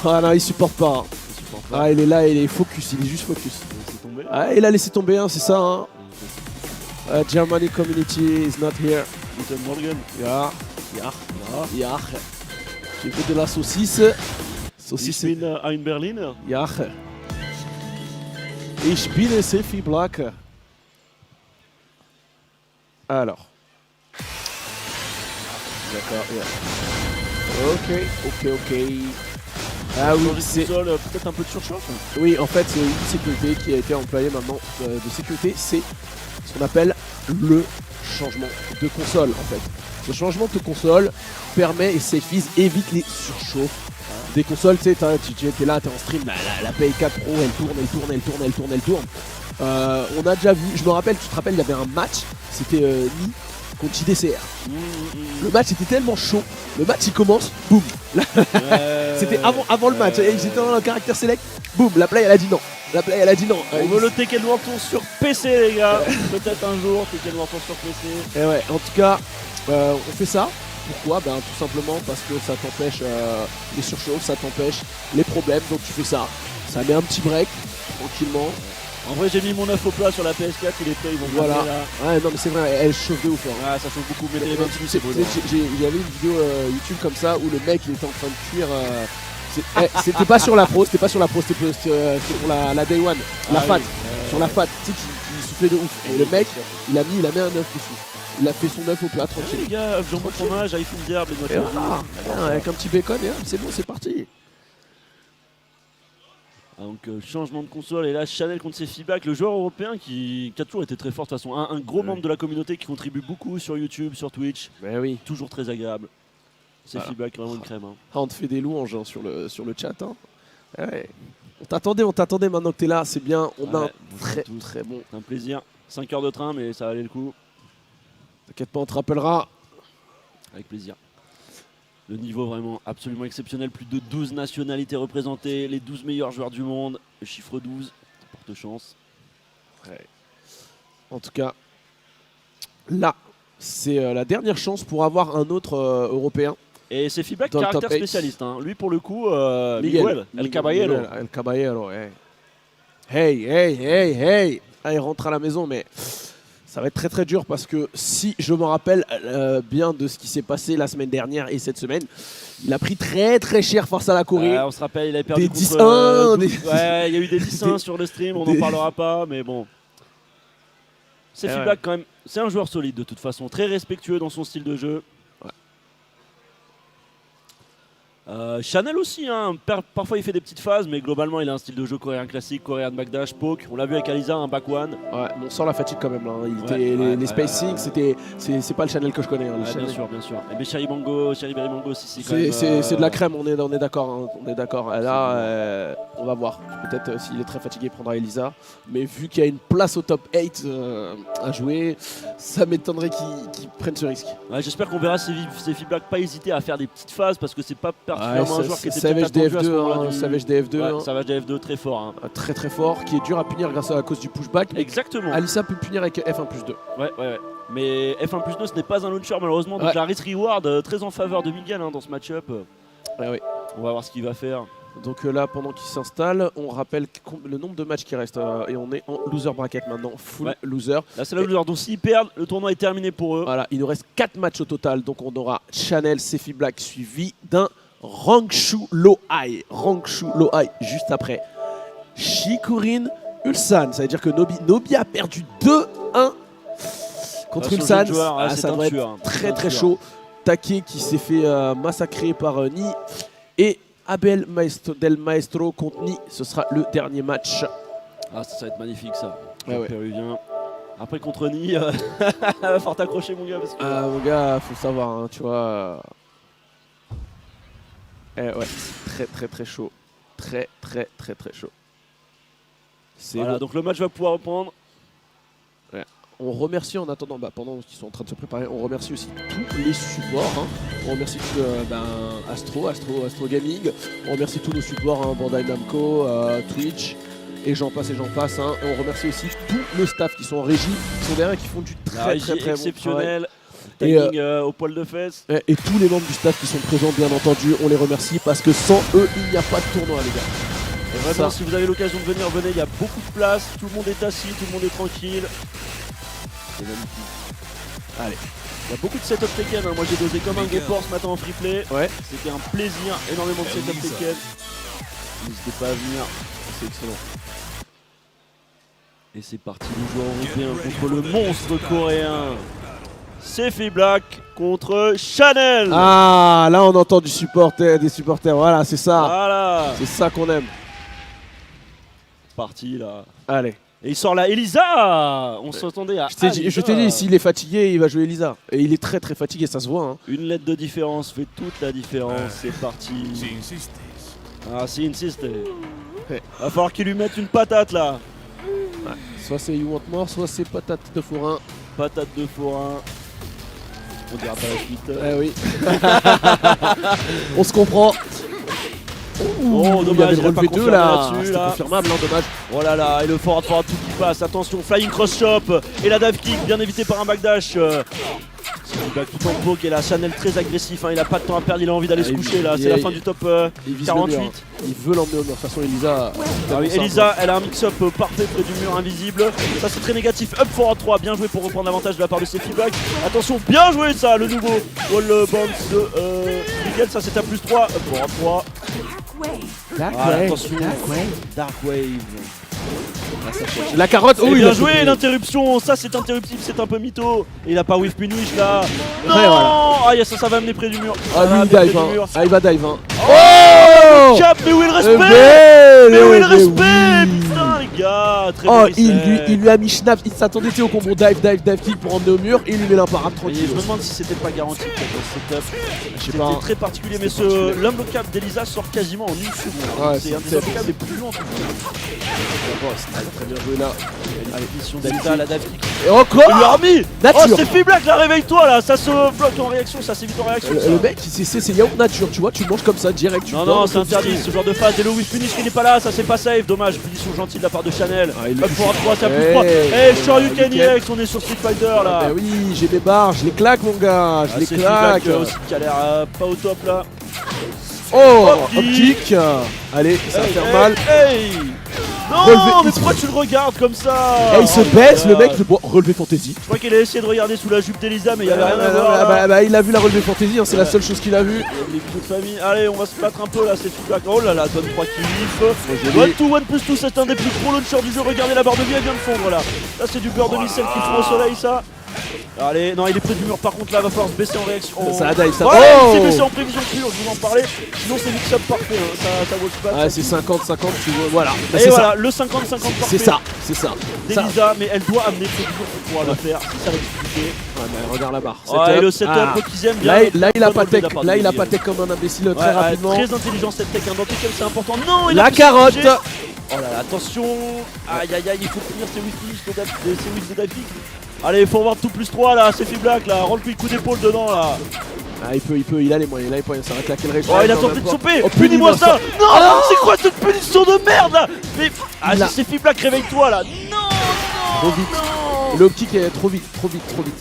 Ah non, il supporte pas. hein. Je supporte pas. Ah, il est là, il est focus, il est juste focus. C'est tombé. Ah, il a laissé tomber, hein, c'est ça. Hein. Germany community is not here. Guten Morgen. Ja. J'ai fait de la saucisse. Ich bin in Berlin. Ja. Ich bin Sefi Black. Alors. D'accord. Yeah. Ok. Ah oui, Changer de c'est. console, peut-être un peu de surchauffe. Oui, en fait, c'est une sécurité qui a été employée maintenant de sécurité. C'est ce qu'on appelle le changement de console, en fait. Le changement de console permet et évite les surchauffes des consoles. Tu sais, t'es là, t'es en stream, la Play 4 Pro, elle tourne. On a déjà vu, je me rappelle, tu te rappelles, il y avait un match, c'était Ni contre JDCR. Le match était tellement chaud, le match il commence, boum. C'était avant le match, et ils étaient dans le caractère select, boum, la Play elle a dit non. On veut le Tekken World Tour sur PC les gars. Peut-être un jour Tekken World Tour sur PC. Et ouais, en tout cas, on fait ça. Pourquoi? Ben tout simplement parce que ça t'empêche les surchauffes, ça t'empêche les problèmes, donc tu fais ça. Ça met un petit break, tranquillement. En vrai j'ai mis mon œuf au plat sur la PS4, il est prêt, ils vont Voilà. regarder, là. Ouais, non mais c'est vrai, elle chauffe de ouf. hein. Ah, ça chauffe beaucoup, mais les Tu mêmes sais, j'avais une vidéo YouTube comme ça où le mec il était en train de cuire. C'était pas sur la pro, c'était pour la Day One, la fat. Sur la fat, tu sais, qui soufflait de ouf. Et le mec, il a mis un œuf dessus. Il a fait son œuf au plat tranquille. les gars, jambon fromage, iPhone d'herbe, les Et noix de voilà, cajou. avec un petit bacon, et hop, c'est bon, c'est parti. Ah, donc changement de console et là Chanel contre ses feedbacks, le joueur européen qui a toujours été très fort de toute façon, un gros membre de la communauté qui contribue beaucoup sur YouTube, sur Twitch, Ben oui. toujours très agréable. Ses Voilà. feedbacks vraiment une crème. Hein. Ah, on te fait des louanges hein, sur le chat. Hein. Ouais. On t'attendait maintenant que t'es là, c'est bien. On a Ouais, un bonjour à très tous. très bon. C'est un plaisir. 5 heures de train mais ça valait le coup, T'inquiète pas, on te rappellera. avec plaisir. Le niveau vraiment absolument exceptionnel, plus de 12 nationalités représentées, les 12 meilleurs joueurs du monde, le chiffre 12. fortes chances. Ouais. En tout cas, là, c'est la dernière chance pour avoir un autre Européen. Et c'est Fiblack, Dans le caractère top 8. spécialiste. Hein. Lui, pour le coup, Miguel, El Caballero. El Caballero, hey. Hey. Ah, il rentre à la maison, mais ça va être très très dur parce que si je me rappelle bien de ce qui s'est passé la semaine dernière et cette semaine, il a pris très très cher face à la Corée. On se rappelle, il avait perdu Des contre... 10-1, Ouais, il y a eu des 10-1 sur le stream, on n'en parlera pas, mais bon. C'est Fiblack quand même, c'est un joueur solide de toute façon, très respectueux dans son style de jeu. Chanel aussi, hein. Parfois il fait des petites phases, mais globalement il a un style de jeu coréen classique, coréen backdash, poke. On l'a vu avec Aliza, un back one. Ouais, on sent la fatigue quand même. Là. Les spacing, c'est pas le Chanel que je connais. Hein, bien sûr. Et mais Cherry Berry Mango aussi, c'est de la crème, on est d'accord. Hein, on est d'accord. Là, on va voir. Peut-être s'il est très fatigué, il prendra Elisa. Mais vu qu'il y a une place au top 8 à jouer, ça m'étonnerait qu'il prenne ce risque. Ouais, j'espère qu'on verra ces Fiblack pas hésiter à faire des petites phases parce que c'est pas particulièrement un joueur qui était Savage attendu à ce DF2, moment-là du... Savage DF2, Savage DF2 très fort. Hein. Très très fort, qui est dur à punir à cause du pushback. Exactement. Alissa peut punir avec F1+2. Ouais. Mais F1+2 ce n'est pas un launcher malheureusement, donc la risk reward très en faveur de Miguel dans ce match-up. Ouais. On va voir ce qu'il va faire. Donc là, pendant qu'il s'installe, on rappelle le nombre de matchs qui restent et on est en loser bracket maintenant, full loser. Là c'est la loser, donc s'ils perdent, le tournoi est terminé pour eux. Voilà, il nous reste 4 matchs au total, donc on aura Chanel, Sefi Black suivi d'un Rangshu Loai juste après. Shikurin Ulsan, ça veut dire que Nobi a perdu 2-1 contre Ulsan. Ça doit être très chaud. Take qui s'est fait massacrer par Ni et Abel Del Maestro contre Ni. Ce sera le dernier match. Ah, ça va être magnifique ça. Ouais. Péruvien. Après contre Ni, fort accroché mon gars. Parce que... mon gars, faut savoir, hein, tu vois. Ouais, très chaud. Très chaud. Voilà, donc le match va pouvoir reprendre. Ouais. On remercie en attendant, pendant qu'ils sont en train de se préparer, on remercie aussi tous les supports. Hein. On remercie Astro Gaming. On remercie tous nos supports, hein, Bandai Namco, Twitch, et j'en passe. Hein. Et on remercie aussi tout le staff qui sont en régie, qui sont derrière, qui font du très exceptionnel. Bon travail. Et au poil de fesses. Et tous les membres du staff qui sont présents, bien entendu, on les remercie parce que sans eux, il n'y a pas de tournoi, les gars. Et vraiment, si vous avez l'occasion de venir, venez, il y a beaucoup de place, tout le monde est assis, tout le monde est tranquille. C'est magnifique. Allez, il y a beaucoup de setup Tekken, hein. Moi j'ai dosé comme un Geport ce matin en free play. Ouais. C'était un plaisir, énormément de setup Tekken. N'hésitez pas à venir, c'est excellent. Et c'est parti, le joueur européen contre le monstre coréen. C'est Fiblack contre Chanel. Ah, là on entend des supporters, voilà, c'est ça. Voilà. C'est ça qu'on aime. Parti là. Allez. Et il sort là, Elisa. On s'attendait à je t'ai dit, s'il est fatigué, il va jouer Elisa. Et il est très fatigué, ça se voit. Hein. Une lettre de différence fait toute la différence. C'est parti. Ah, si insiste. Va falloir qu'il lui mette une patate là. Ouais. Soit c'est You Want More, soit c'est patate de forain. Patate de forain. On dira pas la suite. Eh oui. On se comprend. Oh, dommage, il a pas confirmé là-dessus. C'est confirmable, hein, dommage. Oh là là, et le forward tout qui passe. Attention, flying cross chop. Et la dive kick, bien évité par un backdash. Back tout en poke et là, Chanel très agressif. Hein, il a pas de temps à perdre, il a envie d'aller se coucher là. C'est la fin du top 48. Il veut l'emmener au mur. De toute façon, Elisa. Elisa, elle a un mix-up parfait près du mur invisible. Ça, c'est très négatif. Up forward 3, bien joué pour reprendre l'avantage de la part de Sefi Black. Attention, bien joué ça, le nouveau wall bounce de Miguel. Ça, c'est à plus 3. Up forward 3. Attention, Dark Wave. La carotte, oh, bien joué, l'interruption, ça c'est interruptif, c'est un peu mytho. Et il a pas whiff punish là. Non, voilà. Ça va amener près du mur. Ah, lui il dive, hein. Ah, il va dive. Hein. Oh, cap, mais où est le respect? Mais où est le respect? Putain, les gars, très bien. Il lui a mis schnapp, il s'attendait au combo dive kick pour emmener au mur et il lui met l'imparable tranquille. Je me demande si c'était pas garanti pour ce setup. C'était très particulier, mais l'unblockable d'Elisa sort quasiment en une seconde. C'est un des unblockables les plus longs en tout cas. Très bien joué là. Allez, mission d'Elisa, la dive kick. Et encore il lui a remis. Nature. Oh, c'est Fiblack là, réveille-toi là. Ça se bloque en réaction, ça s'évite en réaction. Le mec, c'est yaourt nature, tu vois, tu manges comme ça direct. Non, c'est interdit ce genre de phase. Et le whiff punish qui n'est pas là, ça c'est pas safe. Dommage, punition gentille de la part de Chanel. Ah, il le Up forward 3, c'est à plus Ouais. 3. Eh, Shoryuken Nickel. EX, on est sur Street Fighter là. Bah oui, j'ai mes barres, je les claque mon gars, je Ah, les c'est claque. Feedback aussi qui a l'air pas au top là. Oh, Hop kick. Allez, ça va Hey, faire hey, mal. Hey non, Relevé, mais il pourquoi tu le regardes comme ça? Et il se Oh my baisse, le God. mec, bon, relevé fantasy. Je crois qu'il a essayé de regarder sous la jupe d'Elisa, mais il y avait rien à Non, voir. là. bah, il a vu la relevé fantasy, hein, c'est la Ouais. seule chose qu'il a vue. Il y a des vidéos de famille. Allez, on va se battre un peu là, c'est Feedback. Oh là là, donne 3 kills. j'ai 1 mis- 2 1 plus 2, c'est un des plus gros launchers du jeu. Regardez la barre de vie, elle vient de fondre là. Là, c'est du beurre de missel qui fond au soleil, ça. Allez, non, il est près du mur par contre, là, va falloir se baisser en réaction. Ça dive, ça. Ouais, Oh il s'est baissé en prévision pure, je vous en parlais. Sinon, c'est mix-up parfait, hein. ça vaut pas. Ah, c'est 50-50, tu vois, voilà. Bah, Et c'est voilà, ça. le 50-50 parfait. C'est ça, c'est ça. Ça. d'Elisa, mais elle doit amener près du mur pour pouvoir le faire. Si ça va être compliqué. Ouais, mais regarde la barre. Ouais, le setup Ah. qu'ils aiment bien. Là, il a Bonne pas relevé tech, de la part de là il a Lily. pas tech comme un imbécile Ouais, très ouais, rapidement. très intelligent cette tech, hein. Dans Tekken c'est important. Non, il a La pu carotte. se bouger. Oh là là, attention. Aïe aïe aïe, il faut finir ses whiffs de David. Allez, forward tout plus 3 là, c'est Feedback là, rentre-lui coup d'épaule dedans là. Ah, il a les moyens, ça va claquer le réseau. Oh, il a tenté de choper. Oh, Punis-moi ça. Non, Ah c'est quoi cette punition de merde là? Mais ah, Il a- si c'est Feedback, réveille-toi là. Non, Trop non, vite. non. L'optique est trop vite.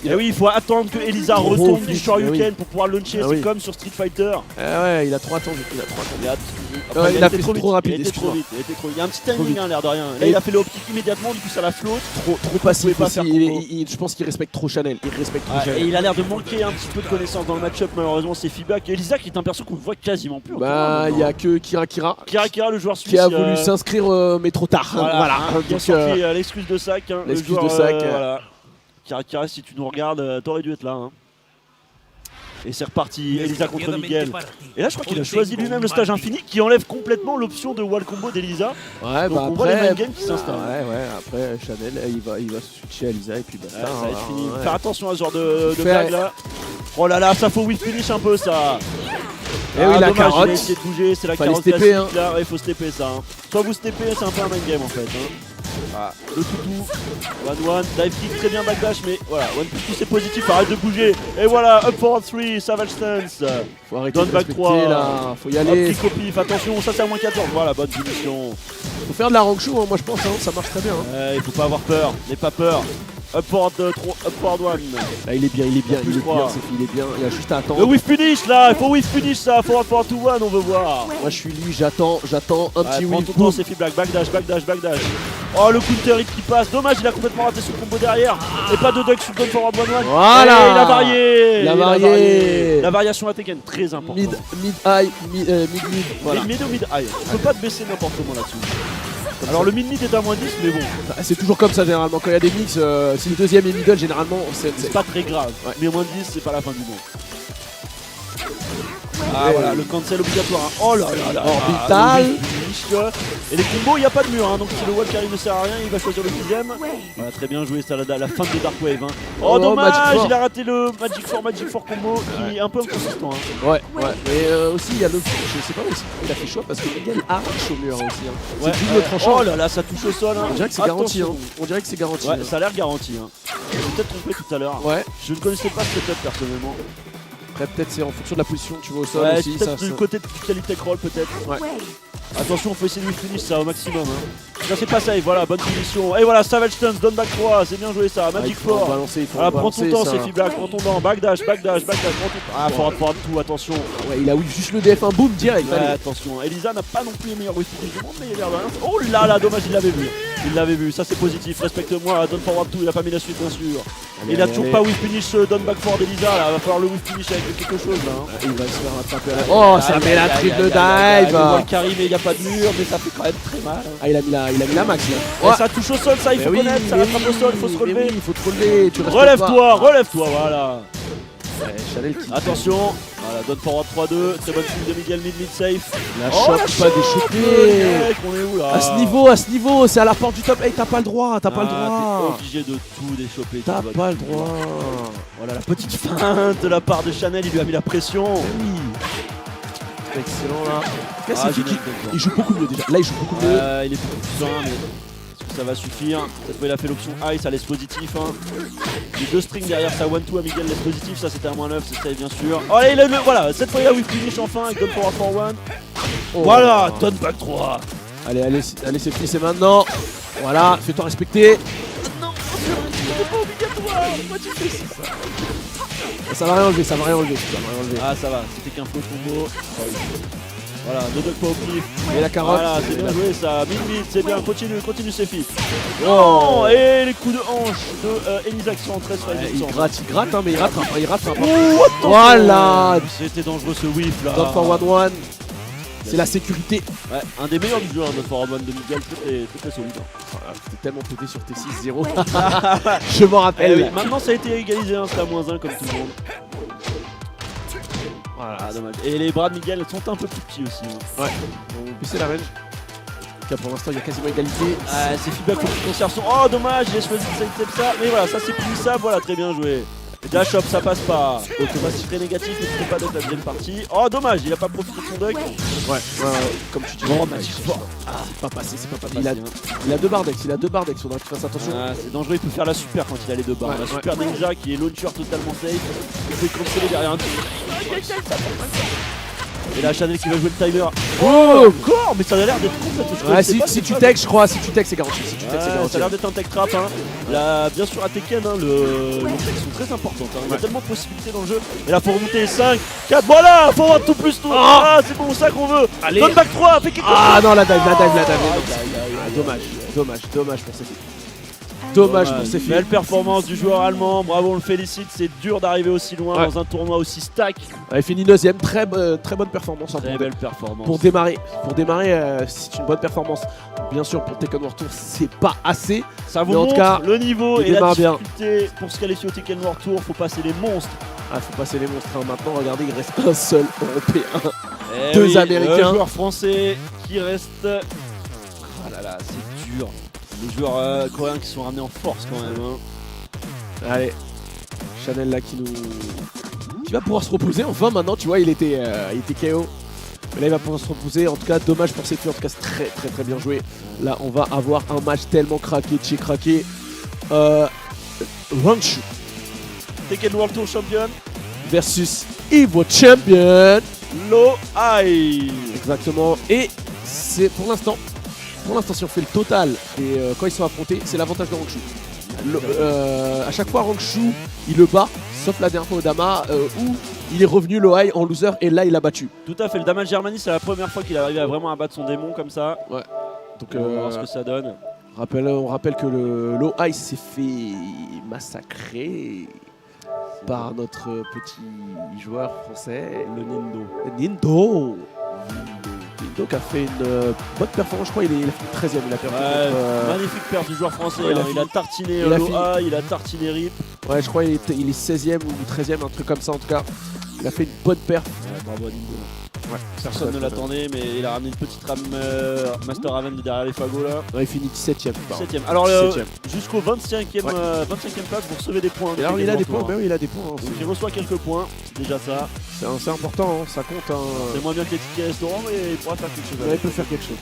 Et oui, il faut attendre que Elisa Trop retombe du vite, Shoryuken mais oui. pour pouvoir launcher, Ah c'est oui. comme sur Street Fighter. Ah ouais, il a trop attendu. Il a, Ouais, il a été fait trop trop vite, rapide, il était trop excuse-moi. vite, il était trop vite. Il y a un petit Trop timing, vite. hein, l'air de rien. Là, Et- il a fait l'optique immédiatement, du coup, ça la flotte. Trop passif pas aussi. faire combo. Je pense qu'il respecte trop Chanel. Il respecte trop Ouais, et Chanel. il a l'air de manquer un petit peu de connaissance dans le match-up, malheureusement, c'est Feedback. Et Elisa qui est un perso qu'on voit quasiment plus. en Bah, tournoi, il y a maintenant. que Kira Kira, le joueur suisse. qui a voulu s'inscrire, mais trop tard. Voilà. hein, qui a Donc, sorti l'excuse de sac. Hein, le l'excuse joueur, de sac, voilà. Kira, si tu nous regardes, t'aurais dû être là. Hein. Et c'est reparti, Elisa contre Miguel. Et là, je crois qu'il a choisi lui-même le stage infini qui enlève complètement l'option de wall combo d'Elisa. ouais, Donc bah on voit les après. mind games qui s'installent. Ouais, après Chanel, il va switcher à Lisa et puis basta. Ouais, ça va être fini. ouais. Faire attention à ce genre de Faire- blague là. Oh là là, ça faut whiff finish un peu ça. Eh oui, la dommage, carotte. Il a essayé de bouger, c'est la Fallait carotte stepper, classique là. Ouais, il faut stepper ça. Hein. Soit vous steppez, c'est un peu un mind game en fait. Hein. Ah, le toutou, 1-1, dive kick très bien backdash, mais voilà, 1 plus 2 c'est positif, arrête de bouger. Et voilà, up forward 3, savage stance. Faut arrêter Down de back respecter 3. là. Faut y Hop, aller. kick au pif, attention, ça c'est à moins 14. Voilà, bonne punition. Faut faire de la rank show, hein, moi je pense. Hein, ça marche très bien. Hein. Ouais, il faut pas avoir peur, n'aie pas peur. Up forward 3, up forward 1. Là, il est bien. Plus C'est qu'il trois. est bien. Il y a juste à attendre. Le whiff finish là, il faut whiff finish ça, forward 2 1, on veut voir. Moi je suis lui, j'attends un petit Prends whiff. ton temps, c'est feedback, backdash. Oh le counter hit qui passe, dommage il a complètement raté son combo derrière. Et pas de duck sur down forward 1-1. Voilà. Et il a varié. Il a varié. La variation à Tekken, très importante. Mid high, mid. Voilà. Mid ou mid high. Tu peux pas te baisser n'importe comment là-dessus. Alors le mid est à moins 10 mais bon, C'est toujours comme ça généralement. Quand il y a des mix, si le deuxième est middle, généralement c'est pas très grave. Ouais. Mais moins 10 c'est pas la fin du monde. Ah Ouais. voilà, le cancel obligatoire. Hein. Oh là là là. Orbital. Le finish. Et les combos, il n'y a pas de mur. Hein. Donc si le wall carry ne sert à rien, il va choisir le dixième. Voilà, très bien joué, ça la fin de Dark Wave. Hein. Oh, Oh, dommage, Magic Four. il a raté le Magic Four combo qui est un peu inconsistant. Hein. Ouais. Mais aussi, il y a le. Je sais pas aussi. Il a fait choix parce que Miguel arrache au mur aussi. Hein. Ouais. C'est double tranchant. Oh là là, ça touche au sol. Hein. On dirait que c'est garanti. Attention. Hein. On dirait que c'est garanti. Ouais, hein. ça a l'air garanti. Hein. Je me suis peut-être trompé tout à l'heure. Ouais. Je ne connaissais pas ce setup personnellement. Après, peut-être c'est en fonction de la position que tu vois au sol Ouais, aussi. peut-être Ça, du côté de qualité roll peut-être. Ouais. Attention, faut essayer de lui finish ça au maximum. Hein. Ça c'est pas safe, voilà, bonne finition. Et voilà, Savage Stance, down back 3, c'est bien joué ça. Magic il faut Four. balancer, il faut Voilà, prends ton balancer, temps, ça. c'est feedback, prends ton temps. Backdash, prends ton temps. Ah, forward tout, attention. Ouais, il a eu juste le DF1 boom direct. Ouais, allez. attention. Elisa n'a pas non plus les meilleurs whiff finish du monde, mais il a l'air de rien. Oh là là, dommage, il l'avait vu. Il l'avait vu, ça c'est positif. Respecte-moi, donne forward tout, il a pas mis la suite bien sûr. Allez, Et il a allez, toujours allez. pas whiff finish down back forward Elisa là. Va falloir le whiff finish avec quelque chose là. Hein. Il va se faire attraper à la. Oh, ça met la triple dive. Il voit le carry, mais il n'y a pas de mur, mais ça fait quand même très mal. Hein. Ah, il a mis la max là. Et Ouais. ça touche au sol, ça il Mais faut oui, connaître, ça mais rattrape au sol, il faut se mais relever. oui, il faut te relever. Tu respectes Relève-toi, pas. relève-toi, voilà. Ouais, Chanel qui. Attention, voilà, donne forward 3-2, très bonne finish de Miguel mid safe. La Oh, chope, la pas chope, déchoppé. mec, on est où là? À ce niveau, c'est à la porte du top 8, t'as pas le droit, T'es droit. obligé de tout déchopper. T'as tu vois. pas le droit. Voilà la petite feinte de la part de Chanel, il lui a mis la pression. Oui. Excellent là. Là, Ah, c'est j'ai qui bien fait. il joue beaucoup mieux déjà. Là, il joue beaucoup mieux. Il est plus puissant, mais est-ce que ça va suffire? Cette fois, il a fait l'option high, ça laisse positif. Hein. Les deux strings derrière sa 1-2 à Miguel laisse positif, ça c'était à moins 9, c'est safe bien sûr. Oh, allez, voilà, cette fois, il a whip finish enfin avec Down Forward for 1. Oh. Voilà, Down Back 3. Allez, c'est fini, c'est maintenant. Voilà, fais-toi respecter. Non, c'est pas obligatoire. Pourquoi tu fais ça? Ça va rien enlever, ça va rien enlever. Ah, ça va, c'était qu'un faux combo. Voilà, ne donne pas au pif. Et la carotte. Voilà, c'est bien joué ça. Mid, c'est bien, continue ses filles. Oh. Non, et les coups de hanche de Enisac 113 sur Ouais, Enisac. il gratte, hein, mais il rattrape. Oh, attention. Voilà. C'était dangereux ce whiff là. Down for 1-1. C'est la sécurité. Ouais, un des meilleurs du jeu, Down for 1-1 de Miguel, très solide. Voilà, t'es tellement pété sur tes 6-0. Je m'en Eh rappelle. oui, maintenant ça a été égalisé, hein, c'est à -1 comme tout le monde. Voilà, Ah, dommage. Et les bras de Miguel sont un peu plus petits aussi. Hein. ouais. On va baisser la range. En tout cas, pour l'instant, il y a quasiment égalité. Ah, c'est feedback qui conserve son. Oh, dommage, j'ai choisi de sidestep ça. Mais voilà, ça c'est punissable, voilà, très bien joué. Dash up, ça passe pas. Automatique très négatif, mais c'était pas de la deuxième partie. Oh, dommage, il a pas profité de son duck. Ouais, comme tu dis. Bon, c'est pas passé. Passé, Il a hein. 2 barres d'ex, faudra que tu fasses attention. Ah, c'est dangereux, il peut faire la super quand il a les deux barres. Ouais, la ouais. super ninja qui est launcher totalement safe. Il peut canceller derrière un truc. Et là, Chanel qui va jouer le timer. Oh. Encore. Mais ça a l'air d'être complètement. Ouais, si tu tech, je crois, si tu tech, c'est garanti. Si tu tech, c'est Ça garanti. a l'air d'être un tech trap. Hein. Là, bien sûr, à Tekken, hein, les techs sont très importantes. Hein. Il y a tellement de possibilités dans le jeu. Et là, faut remonter 5, 4. Voilà, forward tout plus tout. Ah, c'est bon, ça qu'on veut. Allez. Donne back 3, fais quelque chose. Ah non, la dive. Ah, Dommage pour cette équipe. Dommage pour ces filles. Belle performance du joueur allemand. Bravo, on le félicite. C'est dur d'arriver aussi loin Ouais. dans un tournoi aussi stack. Elle finit 9ème, très bonne performance. hein, Très belle performance. Pour démarrer, c'est une bonne performance. Bien sûr, pour Tekken World Tour, c'est pas assez. Ça vous Mais en montre tout cas, le niveau il et la démarre bien. difficulté pour se qualifier au Tekken World Tour. Faut passer les monstres. Ah, faut passer les monstres. hein. Maintenant, regardez, il reste un seul Européen. Eh Deux oui, Américains. Le joueur français qui reste. Ah là là, c'est dur. Les joueurs coréens qui sont ramenés en force quand même. Hein. Allez, Chanel là qui va pouvoir se reposer. Enfin, maintenant, tu vois, il était KO. Mais là, il va pouvoir se reposer. En tout cas, dommage pour ses filles. En tout cas, c'est très bien joué. Là, on va avoir un match tellement craqué, craqué. Ranchu Tekken World Tour Champion, versus Evo Champion. Low High. Exactement. Et c'est pour l'instant, si on fait le total et quand ils sont affrontés, c'est l'avantage de Ranchu. À chaque fois, Ranchu, il le bat, sauf la dernière fois au Dama où il est revenu Loai en loser et là, il a battu. Tout à fait, le Dama Germany, c'est la première fois qu'il est arrivé à vraiment abattre son démon comme ça. Donc, On va voir ce que ça donne. on rappelle que le Loai s'est fait massacrer par notre petit joueur français, Le Nindo. Nindo qui a fait une bonne performance, je crois. Il a fait 13ème, il a perdu contre, Magnifique perte du joueur français, ouais, hein. Il a tartiné il a Loa, il a tartiné Rip. ouais, je crois qu'il est 16ème ou 13ème, un truc comme ça en tout cas. Il a fait une bonne perf. Bravo à Nindo. Ouais, Personne ne l'attendait, mais il a ramené une petite rame Master Raven de derrière les fagots là. Ouais, il finit 17ème. 17ème. Alors 17e. jusqu'au 25ème, Ouais. 25e place, vous recevez des points. Et alors il a des points, il a des points. Donc il reçoit quelques points, c'est déjà ça. C'est important, hein, ça compte. Hein. C'est moins bien que les tickets restaurants, mais il pourra faire quelque chose. Ouais, avec. il peut faire quelque chose.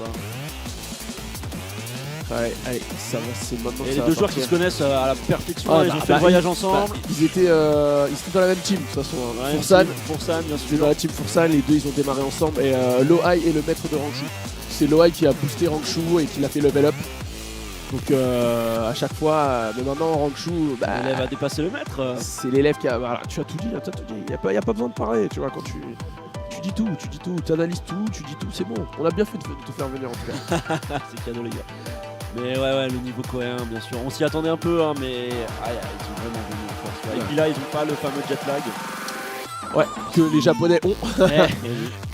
Ouais, allez, ça va, c'est maintenant que Et ça les va deux joueurs qui partir. se connaissent à la perfection, Ah, ils ont bah, fait le voyage ensemble. Ils étaient dans la même team de toute façon. Ouais, Fursan, Fursan, bien c'était sûr. dans la team Fursan, les deux ils ont démarré ensemble. Et Loai est le maître de Ranchu. C'est Loai qui a boosté Ranchu et qui l'a fait level up. Donc à chaque fois, mais maintenant Ranchu, L'élève a dépassé le maître. c'est l'élève qui a. Voilà, tu as tout dit, Il n'y a pas besoin de parler, tu vois, quand tu dis tout, tu analyses tout, tu dis tout, c'est bon. On a bien fait de te faire venir en tout cas. C'est cadeau les gars. Mais ouais, le niveau coréen, bien sûr. On s'y attendait un peu, hein, mais ils sont vraiment venus en force. Ouais. Et puis là, ils n'ont pas le fameux jet lag. Ouais, que les Japonais ont.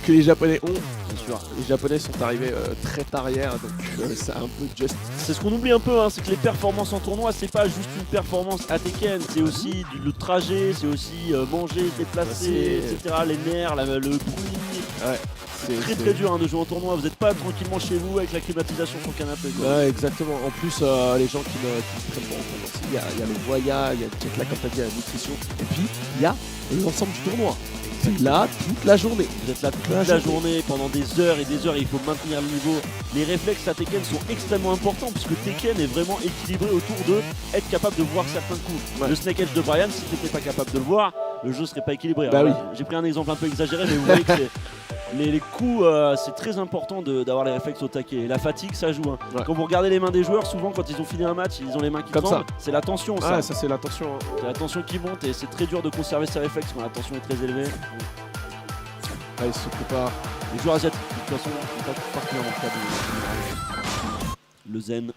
Que les Japonais ont. Bien sûr. Les Japonais sont arrivés très tard hier, donc c'est un peu just. C'est ce qu'on oublie un peu, hein, c'est que les performances en tournoi, c'est pas juste une performance à Tekken, c'est aussi le trajet, c'est aussi manger, se déplacer, etc. Les nerfs, le bruit. Ouais. C'est très dur hein, de jouer en tournoi, vous n'êtes pas tranquillement chez vous avec la climatisation sur le canapé. Quoi. Ouais, exactement. En plus, les gens qui ne prennent pas en compte aussi, il y a le voyage, il y a le jet lag, comme tu as dit, la nutrition, et puis il y a l'ensemble du tournoi. C'est là toute la journée. Vous êtes là toute la journée, pendant des heures et des heures, et il faut maintenir le niveau. Les réflexes à Tekken sont extrêmement importants, puisque Tekken est vraiment équilibré autour de être capable de voir certains coups. Ouais. Le Snake Edge de Brian, si tu n'étais pas capable de le voir, le jeu serait pas équilibré. Bah Alors, oui. J'ai pris un exemple un peu exagéré, mais vous voyez que les coups, c'est très important d'avoir les réflexes au taquet. Et la fatigue, ça joue. Hein. Ouais. Quand vous regardez les mains des joueurs, souvent quand ils ont fini un match, ils ont les mains qui Comme tremblent. ça. C'est la tension, ça. Ah, ça c'est l'attention. Hein. C'est la tension qui monte et c'est très dur de conserver ses réflexes quand la tension est très élevée. Ah, il se prépare. Les joueurs asiatiques, de toute façon, sont pas particulièrement fiables. Le zen,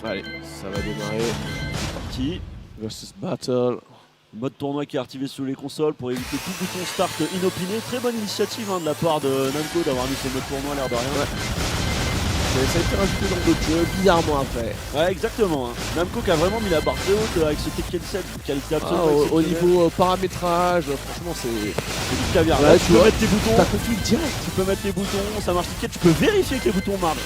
Allez, ça va démarrer. parti. Versus Battle. Mode tournoi qui est activé sur les consoles pour éviter tout bouton start inopiné. Très bonne initiative de la part de Namco d'avoir mis ce mode tournoi, l'air de rien. Ouais. Ça a été rajouté dans d'autres jeux, bizarrement après. Ouais, exactement. Hein. Namco qui a vraiment mis la barre très haute avec ce Tekken 7, qualité absolument Au exceptionnelle. niveau paramétrage, franchement c'est C'est du caviar. Ouais, Là, tu tu peux vois, mettre tes boutons. t'as compris direct. Tu peux mettre les boutons, ça marche nickel. Tu peux vérifier que les boutons marchent.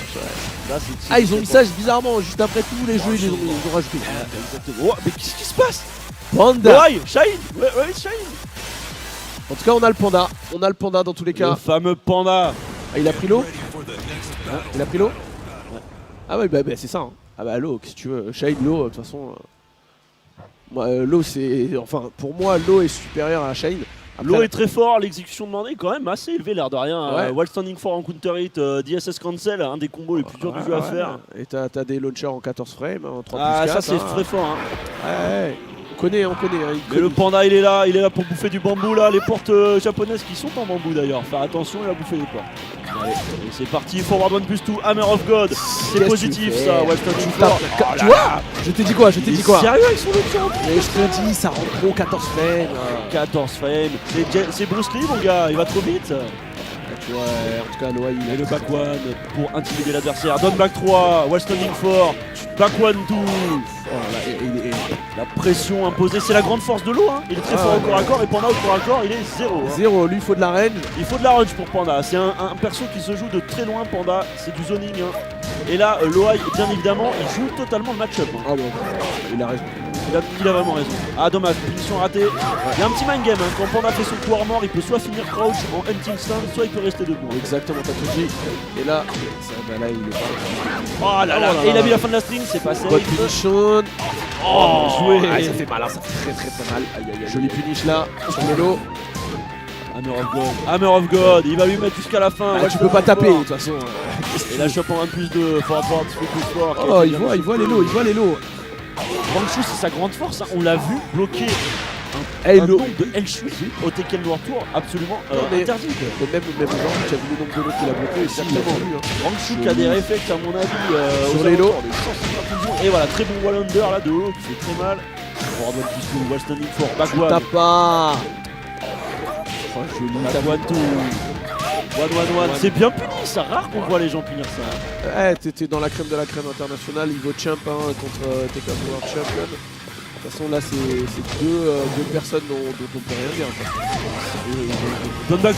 Là, c'est Ah, ils ont mis ça bizarrement, juste après tous les jeux ils ont rajouté. Exactement. Oh, mais qu'est-ce qui se passe? Panda. Ouais, Shine. Ouais, Shine. En tout cas, on a le panda dans tous les Le cas. fameux panda. Ah, il a pris l'eau. Il a pris l'eau. Ah ouais, bah c'est ça. Hein. Ah bah l'eau, qu'est-ce que tu veux. Shine l'eau, de toute façon. Moi, l'eau c'est, enfin pour moi l'eau est supérieure à la Shine. Après, L'eau est très fort, l'exécution demandée est quand même assez élevée, l'air de rien. Ouais. Wall Standing 4 en counter hit, DSS cancel, un des combos les plus durs du jeu à faire. Et t'as des launchers en 14 frames, en 3 Ah, plus 4. ça c'est très fort. Hein. Ouais, on connaît. Hein, Mais le panda il est là pour bouffer du bambou là, les portes japonaises qui sont en bambou d'ailleurs. Faire attention, il va bouffer les portes. Allez, et c'est parti, forward 1 plus 2, Hammer of God. C'est positif ça, Wall Standing 4. Tu vois, je t'ai dit quoi, Il est sérieux avec son launcher? Mais je te dis, ça rentre trop 14 frames. 14 frames, c'est Bruce Lee mon gars, il va trop vite. Tu vois, en tout cas, Noah, il Et est le back one pour intimider l'adversaire. Down back 3, Wall Standing 4, back one 2. Oh, là, La pression imposée, c'est la grande force de l'eau. Hein. Il est très fort au corps à corps et Panda au corps à corps, il est 0. Hein. 0, lui, il faut de la range. Il faut de la range pour Panda. C'est un perso qui se joue de très loin, Panda. C'est du zoning. Hein. Et là, Loai, bien évidemment, il joue totalement le match-up. Hein. Ah bon, il a raison. Il a vraiment raison. Ah dommage, punition ratée. Il y a un petit mind game. Hein. Quand Panda fait son coup armor, il peut soit finir crouch en hunting stand, soit il peut rester debout. Exactement, t'as tout dit. Et là, là, il est pas. Oh là là. Et il a mis la fin de la string, c'est pas safe. Bonne punition. Oh, joué. Ah, ça fait mal, hein, ça fait très mal. Aïe, aïe, aïe. Joli punish là, sur le lot. Hammer of God. Hammer of God, il va lui mettre jusqu'à la fin. Ah, Ouais, tu peux pas taper, de toute façon. Et la chope en 1 plus 2, faut avoir un petit peu plus fort. Oh, il voit les lots, Rangshu, c'est sa grande force, hein. On l'a vu bloquer Hey, un l'eau. nombre de L-Shui au Tekken Noir Tour absolument mais- interdit. Même aujourd'hui, tu as vu le nombre de lots qu'il a bloqué ici, il l'a Exactement. vu. Hein. Rangshu qui a des réflexes à mon avis Sur aux les alentours lots. de 150 millions. Et voilà, très bon wall under là de haut qui fait très mal. Forward one plus two, wall standing for back Tu one. tapes pas. Oh, joli. Back one two. One. C'est bien puni, c'est rare qu'on voit les gens punir ça. Ouais, t'étais dans la crème de la crème internationale, niveau champ hein, contre Tekken World Champion. De toute façon, là, c'est deux personnes dont on peut rien dire. Donne back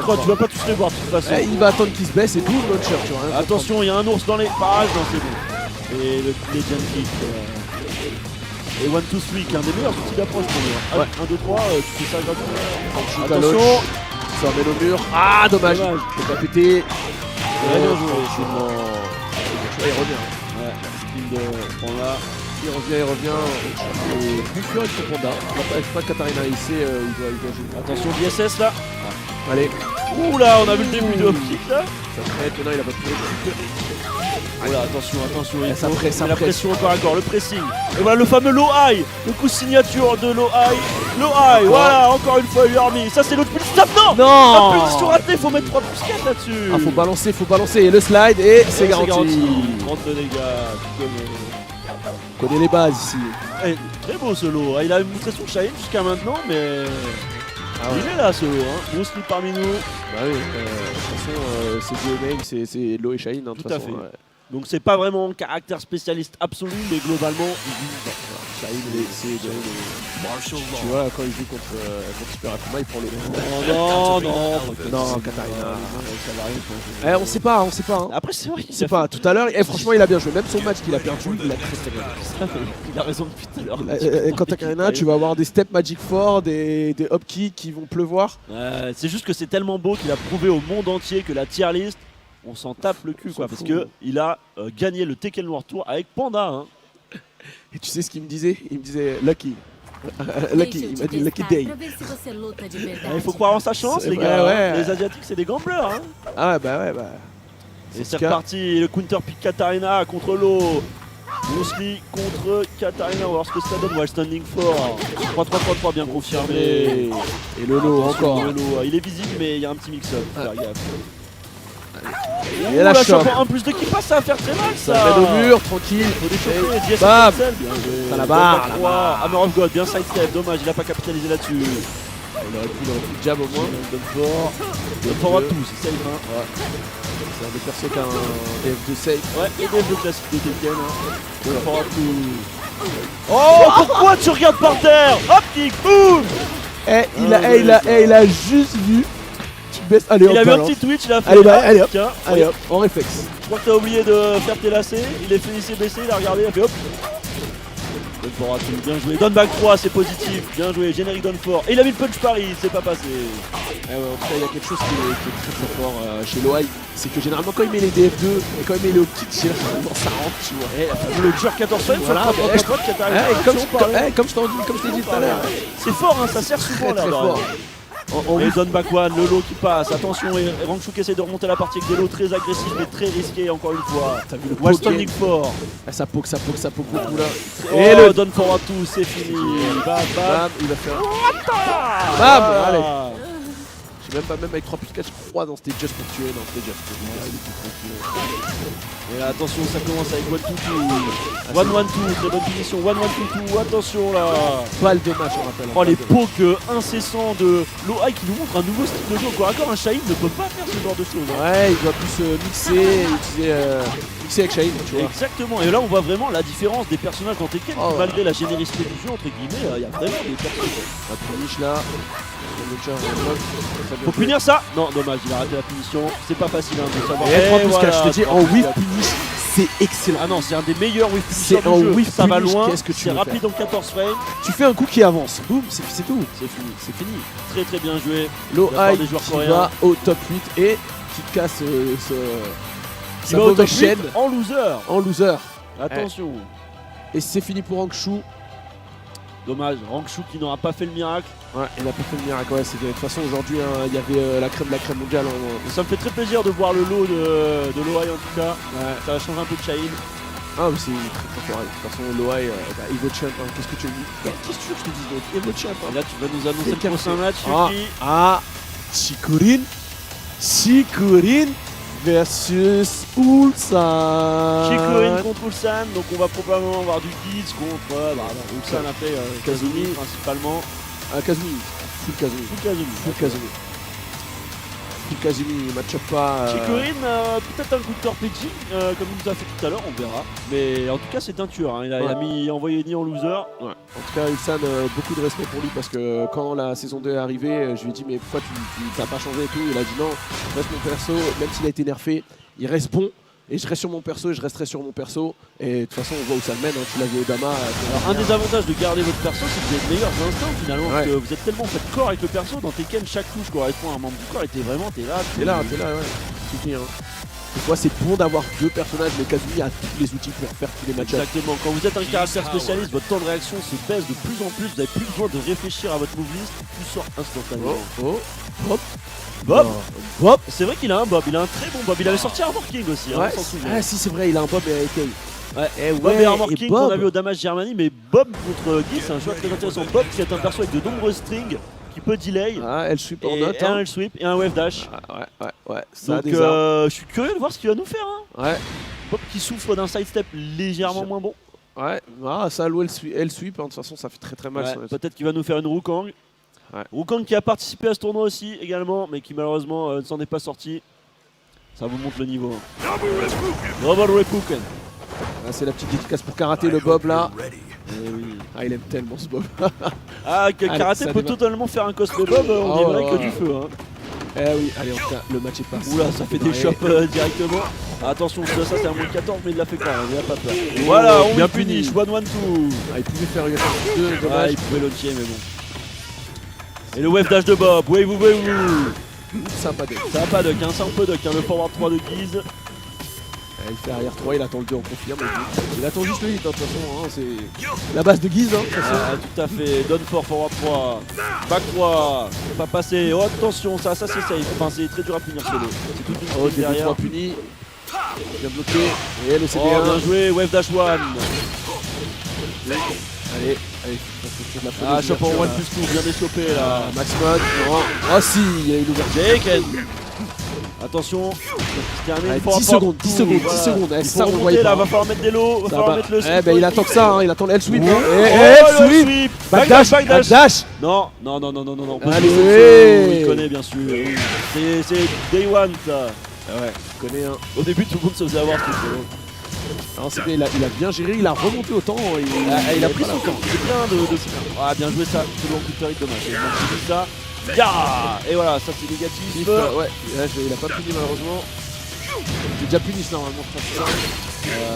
3, tu vas pas tous les voir de toute façon. Il va attendre qu'il se baisse et tout, le launcher, tu vois. Rien Attention, il y a un ours dans les parages, non c'est bon. Et le jump kick. Et 1, 2, 3 qui est un des meilleurs outils d'approche pour nous. Ouais. 1, 2, 3, tu fais ça gratuitement. Shoot à Attention. launch, ça remet au mur. Ah, dommage. Dommage. Faut pas péter. Ouais, bien joué. Il revient. Ouais, skill de Panda. Il revient. Et plus fort avec son panda. Je crois que Katarina ici, il doit jouer. Attention, DSS là. Allez, Ouh là, on a vu le début de kick là. ça traite. Maintenant, il a pas pu. Oh là, attention, il Ça faut presse, la pression encore à corps, le pressing. Et voilà le fameux low high, le coup signature de low high, voilà, encore une fois, il lui a remis. Ça, c'est l'autre plus stop, non. Non. La position ratée, faut mettre 3 plus 4 là-dessus. Ah, faut balancer. Et le slide, et c'est garanti. 30 de dégâts. On connaît les bases ici. Eh, très beau ce lot. Il a montré son shine jusqu'à maintenant, mais Ah ouais. il est là ce lot. Hein. Bruce Lee parmi nous. Bah oui, de toute façon, c'est deux mecs, c'est Lo et Shaheen. Hein, de Tout toute à façon, fait. ouais. Donc c'est pas vraiment un caractère spécialiste absolu, mais globalement, Shaheen, tu vois, quand il joue contre Super Akuma, il prend le. Non, Katarina. Ça va rien. On sait pas. Hein. Après c'est vrai, On sait pas. Tout à l'heure, franchement, il a bien joué. Même son match qu'il a perdu, il a très bien joué. il a raison depuis tout à l'heure. Quand Katarina, tu vas avoir des steps Magic 4, des hop kicks qui vont pleuvoir. C'est juste que c'est tellement beau qu'il a prouvé au monde entier que la tier list, on s'en tape le cul quoi, parce que il a gagné le Tekken World Tour avec Panda. Hein. Et tu sais ce qu'il me disait? Il me disait Lucky. Lucky, il m'a dit Lucky Day. Il faut croire en sa chance, C'est les vrai, gars. ouais. Les Asiatiques, c'est des gamblers. Hein. Ah bah ouais, bah. Et c'est reparti, le counter pick Katarina contre l'eau. Bruce contre Katarina, on va voir ce que ça donne. Ouais, standing fort. 3-3-3-3 bien confirmé. Et le lot encore. Le lot, il est visible, mais il y a un petit mix-up. Faire gaffe. Et la chope. 1 plus 2 qui passe, ça va faire très mal ça. Ça mène au mur, tranquille. Faut les choper, Diaz Bam. Axel, bien joué. Ça la barre, Donne pas Hammer of God, bien sidestep, dommage, il a pas capitalisé là-dessus. Il aurait pu jab au moins. Donne fort à tous, c'est safe hein. Ouais. C'est un des persos qui a un DF2 safe. Ouais, et DF de classique de Tekken. Donne fort à tous. Oh, pourquoi tu regardes par terre? Hop, kick, boum. Il a juste vu. Tu baisses. Allez, Il hop, a vu un balance. petit Twitch, il a fait. Allez, bah, allez hop. Tiens, Allez hop, en réflexe. je crois que t'as oublié de faire tes lacets. Il est fait ici baisser, il a regardé, il a fait hop. Donne fort à tous, bien joué. Donne back 3, c'est positif, bien joué. Générique donne fort. Et il a mis le punch Paris, c'est pas passé. Ouais, en tout cas, il y a quelque chose qui est très très fort chez Loai, c'est que généralement quand il met les DF2 et quand il met les optiques, généralement ça rentre, tu vois. Et le dur 14 frames sur Voilà, 3-3-3 qui est comme je t'ai dit tout à l'heure. C'est fort, hein, ça sert souvent Très là. très fort. Et donne back one, le lot qui passe, attention, et Rangchu qui essaie de remonter la partie avec des lots très agressifs mais très risqués encore une fois. T'as vu le Wall poke standing fort. Ça poke beaucoup là. Et le donne fort à tous, c'est fini. Bam, Bam, il va faire. bam. Allez. Je sais même pas, même avec 3 plus 4, je crois dans c'était just pour tuer. Non, c'était just. Il est tout tranquille. Et là, attention, ça commence avec 1-2-2. 1-1-2, très bonne position. 1-1-2-2, attention là. Balle de match, on rappelle. Oh, les pokes incessants de Loai qui nous montre un nouveau style de jeu. Encore un Shahid ne peut pas faire ce genre de choses. Hein. Ouais, il doit plus mixer, mixer avec Shahid, tu vois. Exactement, et là on voit vraiment la différence des personnages dans Tekken. Oh, malgré la générosité du jeu, entre guillemets, il y a vraiment des personnages. La punish là. Faut punir ça. Non, dommage, il a raté la punition. C'est pas facile hein, de savoir. Et 3 plus 4, je te dis, en whiff whiff punish, c'est excellent. Ah non, c'est un des meilleurs whiff C'est punishers du un jeu. whiff Ça va punish, loin, qu'est-ce que tu c'est veux rapide faire en 14 frames. Tu fais un coup qui avance, boum, c'est tout. C'est fini, c'est fini. Très très bien joué. Loai des joueurs qui coréens. va au top 8 et qui casse Qui sa va au top mauvaise 8 chaîne en loser. en loser. Attention. Et c'est fini pour Rangchu. Dommage, Rangchu qui n'aura pas fait le miracle. Ouais, il a pas fait le miracle. Ouais, de toute façon, aujourd'hui, hein, il y avait la crème de la crème mondiale. Ça me fait très plaisir de voir le lot de Loai en tout cas. Ouais. Ça va changer un peu de Shahid. Ah, mais c'est très très fort. De toute façon, Loai, Evo Champ, hein, qu'est-ce que tu dis? Qu'est-ce que tu veux que je te dise d'autre? Evo Champ. Et là tu vas nous annoncer C'est le prochain match, Ah, Yuki. Chikurin versus Ulsan. Chikurin contre Ulsan, donc on va probablement avoir du Giz contre Ulsan après Kazumi principalement. Kazumi. Full Kazumi. Full Kazumi, il match pas. Chikurin, peut-être un coup de torpédie, comme il nous a fait tout à l'heure, on verra. Mais en tout cas c'est un tueur, hein. Il a envoyé Ni en loser. Ouais. En tout cas, Ulsan, beaucoup de respect pour lui parce que quand la saison 2 est arrivée, je lui ai dit mais pourquoi tu n'as pas changé et tout. Il a dit non, reste mon perso, même s'il a été nerfé, il reste bon. Et je reste sur mon perso et je resterai sur mon perso. Et de toute façon, on voit où ça le mène. Hein. Tu l'as vu au Dama. Alors, un des avantages de garder votre perso, c'est que vous avez de meilleurs instincts finalement. Parce Ouais. que vous êtes tellement fait corps avec le perso. Dans Tekken, chaque touche correspond à un membre du corps. Et t'es là. T'es là, ouais. Suffit, hein. Des fois, c'est bon d'avoir deux personnages, mais Kazumi a tous les outils pour faire tous les matchs. Exactement. Quand vous êtes un caractère spécialiste, votre temps de réaction se baisse de plus en plus. Vous n'avez plus besoin de réfléchir à votre move list. Tout sort instantanément. Bob. C'est vrai qu'il a un Bob. Il a un très bon Bob. Il avait sorti Armor King aussi. Hein, Ouais. on s'en souvient. Ah, si, c'est vrai, il a un Bob et Kay. Ouais. Bob et Armor King qu'on a vu au Damage Germany. Mais Bob contre Guy, c'est un choix très intéressant. Bob, qui est un perso avec de nombreux strings qui peut delay. Ah, elle sweep en Et note. un L sweep et un wave dash. Ouais. Ça a Donc des armes. je suis curieux de voir ce qu'il va nous faire. Hein. Ouais. Bob qui souffre d'un sidestep légèrement moins bon. Ouais. Ah, ça, elle sweep. Hein. De toute façon, ça fait très très mal. Ouais, peut-être qu'il va nous faire une Wukong. Ouais. Wukong qui a participé à ce tournoi aussi également, mais qui malheureusement ne s'en est pas sorti. Ça vous montre le niveau. Double Repouken. Ah, c'est la petite dédicace pour karaté, le Bob là. Eh oui. Ah, il aime tellement ce Bob. Ah, que Allez, Karaté ça peut démarre. totalement faire un cosplay Bob, on Oh, dirait que ouais. du feu. Hein. Eh oui, allez, en tout cas, le match est passé. Oula, ça fait des Ouais. chops directement. Attention, ça c'est un moins 14, mais il l'a fait quand même, il a pas peur. Voilà, on bien bien puni, puni. 1-1-2. Ah, il pouvait faire une 2, Ah, dommage. il pouvait launcher, mais bon. Et le wave dash de Bob, wave. Sympa de. Ça va pas duck, hein, ça on peut duck, hein, le forward 3 de Guise. Il fait arrière 3, il attend le 2 en confirme. Il attend juste le hit, de toute façon, hein, c'est la base de Guise. Hein, de toute façon. Tout à fait, donne fort, forward 3, back 3, pas passer, oh attention, ça c'est safe, enfin c'est très dur à punir solo. C'est toute une Oh, string début 3 derrière. puni. Bien bloqué. Et le Oh CB1. bien joué, wave dash 1. Allez, parce que c'est de la faute Ah, de shop en couverture, 1 là. plus tout, bien déchopé là. Max Mod, non. Ah si, il y a eu l'ouverture. Jaken. Attention, ça se termine. Allez, faut 10 avoir secondes, tout, 10 secondes, voilà. 10 secondes. Il Ça, faut on voit remonter là, pas. va falloir mettre des lots, va falloir mettre le Eh ben il attend que ça, hein, il attend le L-sweep. Hein. Oh, L le sweep. sweep. Backdash, Backdash. backdash. Non, non, non, non, non, non, non. Allez. Il connaît bien sûr. C'est Day One ça. Ah ouais, je connais. Hein. Au début, tout le monde se faisait avoir tout solo. Non, c'est bien, il a bien géré, il a remonté au temps. Il a pris son temps. C'est bien de. Ah, bien joué ça. C'est bon, coup de péril, dommage. Il a manqué ça. Ya. Et voilà, ça c'est négatif. Ouais, là, il a pas puni malheureusement. J'ai déjà puni normalement, je pense.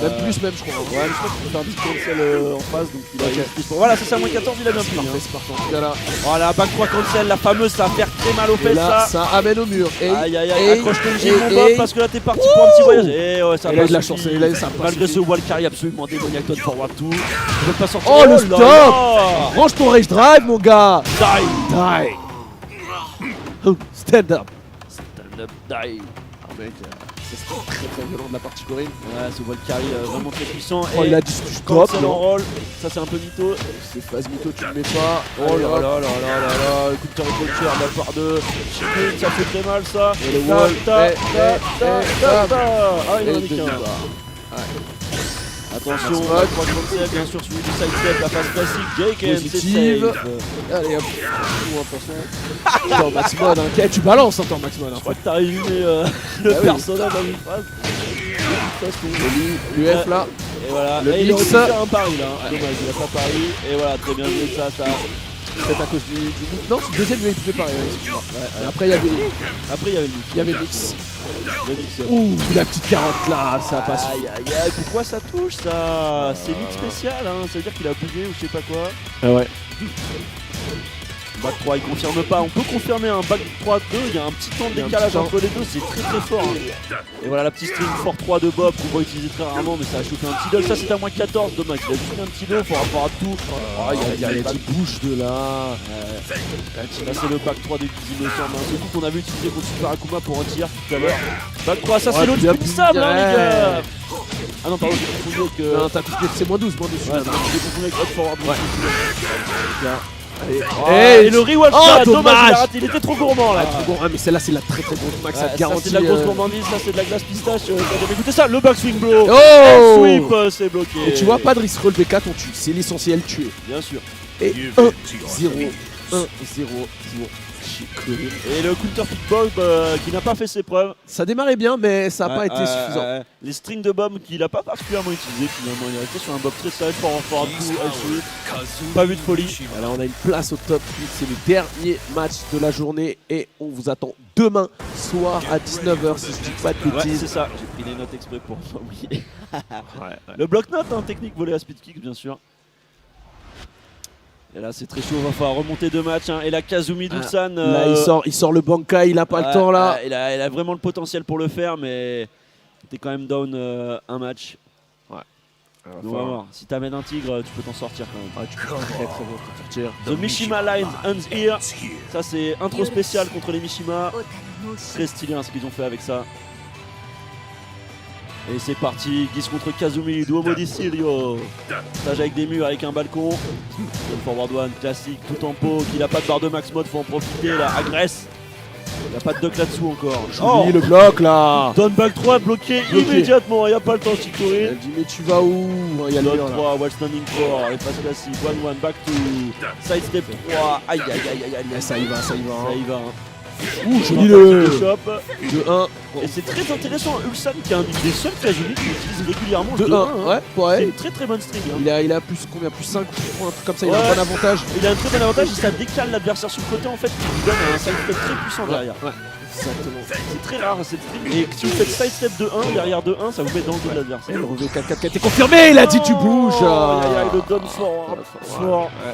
Même plus, même je crois. Ouais, mais je crois qu'il peut faire un petit cancel en face, donc il a plus pour. Voilà, ça c'est à moins 14, il a bien puni. Parfait, c'est parti. En tout cas là, Voilà, back 3 cancel, la fameuse, ça va faire très mal aux et fesses là, ça. ça amène au mur. Aïe aïe aïe, accroche ton G mon Bob parce que là t'es parti pour un petit voyage. Et ouais, ça Et là, va il a suffire. chance, et là, ça a pas Malgré suffi. ce wall carry absolument démoniaque, Todd forward 2. Je veux pas sortir. Oh, le là stop. là. Range ton rage drive, mon gars. Die. Die. Oh, stand up. Stand up, die. Ah, mec, c'est très très violent de la partie Corinne. Ouais, ce wall carry vraiment très puissant. Oh, Et il a dit tu stop. cancel en roll, ça c'est un peu mytho. C'est phase mytho, tu le mets pas. Oh Allez, là hop. là là là là là, coup de culture de la part de Chicken, ça fait très mal ça. Et le wall, Ah, il en a Et mis le qu'un. demi-bar. Attention, Max Mod. 3 cancel, bien sûr, suivi du sidestep, la phase classique, Jake, c'est Positive. safe. Allez hop. Attends, Max Mod, hein. Ok, tu balances, attends, Max Mod. Hein. Je crois que t'as résumé le Ah oui. personnage dans une phrase. L'UF là. Et voilà, Le et il aurait mix. pu faire un pari là, hein. Dommage, il a pas pari. Et voilà, très bien joué ça. Peut-être à cause du mix. Non, c'est le deuxième UF préparé. Ouais. Et après, il y Après, il y avait le mix. avait le mix. Le mix. Ouh, la petite carotte là, ça passe. Aïe aïe aïe, pourquoi ça touche ça? C'est mix spécial, hein. Ça veut dire qu'il a bugué ou je sais pas quoi. Ah ouais. Back 3 il confirme pas, on peut confirmer un back 3-2, il y a un petit temps de Il y a un décalage petit temps. entre les deux, c'est très très fort. Hein. Et voilà la petite string fort 3 de Bob qu'on va utiliser très rarement, mais ça a chopé un petit duck, ça c'est à moins 14, dommage, il a juste mis un petit low par rapport à tout. Ah, il y a des bouches de là. Là c'est le back 3 de Giz il me semble, hein. C'est tout qu'on avait utilisé contre Super Akuma pour un tir tout à l'heure. Back 3, ça c'est Ouais, l'autre bien punissable hein, les ouais. gars. Ah non pardon, j'ai confondu avec... Non, t'as coupé, c'est moins 12, moins 12. Ouais, non, j'ai confondu avec Hot Forward. Ouais. Et le rewatch, oh, dommage, il a dommage. raté, il était trop gourmand là. Bon, mais celle-là, c'est la très très grosse max, ça te Ça garantit. c'est de la grosse gourmandise, ça c'est de la glace pistache. Écoutez ça, le back swing blow. Oh Sweep, c'est bloqué. Et tu vois, pas de risque relevé 4, on tue. C'est l'essentiel, tuer. Bien sûr. Et 1, 0, 1, 0, 0. Et le counter pick Bob qui n'a pas fait ses preuves. Ça démarrait bien, mais ça n'a pas été suffisant. Les strings de Bob qu'il n'a pas particulièrement utilisé finalement. Il est resté sur un Bob très sage, fort pas vu de folie. Voilà, on a une place au top 8. C'est le dernier match de la journée et on vous attend demain soir à 19h si je dis pas de Ouais, bêtises. c'est ça. J'ai pris des notes exprès pour pas oublier. Le bloc-note, hein, technique volée à speed kick, bien sûr. Et là, c'est très chaud. Va falloir remonter 2 matchs. Hein. Et là, Kazumi Dulsan. Là, il sort le Bankai, il a pas le temps là. Il a vraiment le potentiel pour le faire, mais t'es quand même down un match. Donc, on va voir. Si t'amènes un tigre, tu peux t'en sortir quand même. Tu peux très très bien t'en sortir. The Mishima Line ends here. Ça, c'est intro spécial contre les Mishima. Très stylé hein, ce qu'ils ont fait avec ça. Et c'est parti, Giz contre Kazumi, Duomo di Sirio. Stage avec des murs, avec un balcon. Le forward one classique, tout en pot. Qu'il a pas de barre de max mode, faut en profiter là. Agresse. Il n'y a pas de duck là-dessous encore. Joli le bloc là. Down back 3 bloqué immédiatement. Il n'y a pas le temps, Chicory. Elle dit mais tu vas où? Il y a le Down mur là. 3, wall standing 4. Et passe classique, 1-1, back to side step 3. Aïe aïe aïe aïe aïe. Ça y va, ça y va. Ça y va. Hein. Ouh, joli le shop. 2-1. Et c'est très intéressant, Ulsan qui est un des seuls Kazumi qui utilise régulièrement le 2-1, 2-1. ouais, C'est ouais. une très très bonne string. Hein. Il a plus combien? Plus 5 points, un truc comme ça, il a Ouais. un bon avantage. Il a un très bon avantage et ça décale l'adversaire sur le côté en fait, qui lui donne un sidestep très puissant derrière. Ouais, exactement. C'est très rare cette string. Et si vous faites sidestep de 1 derrière de 1, ça vous met dans le dos de l'adversaire. Et le revêt 4-4 qui a été confirmé, il a dit tu bouges. Aïe aïe aïe, le down fort. Fort. Ouais.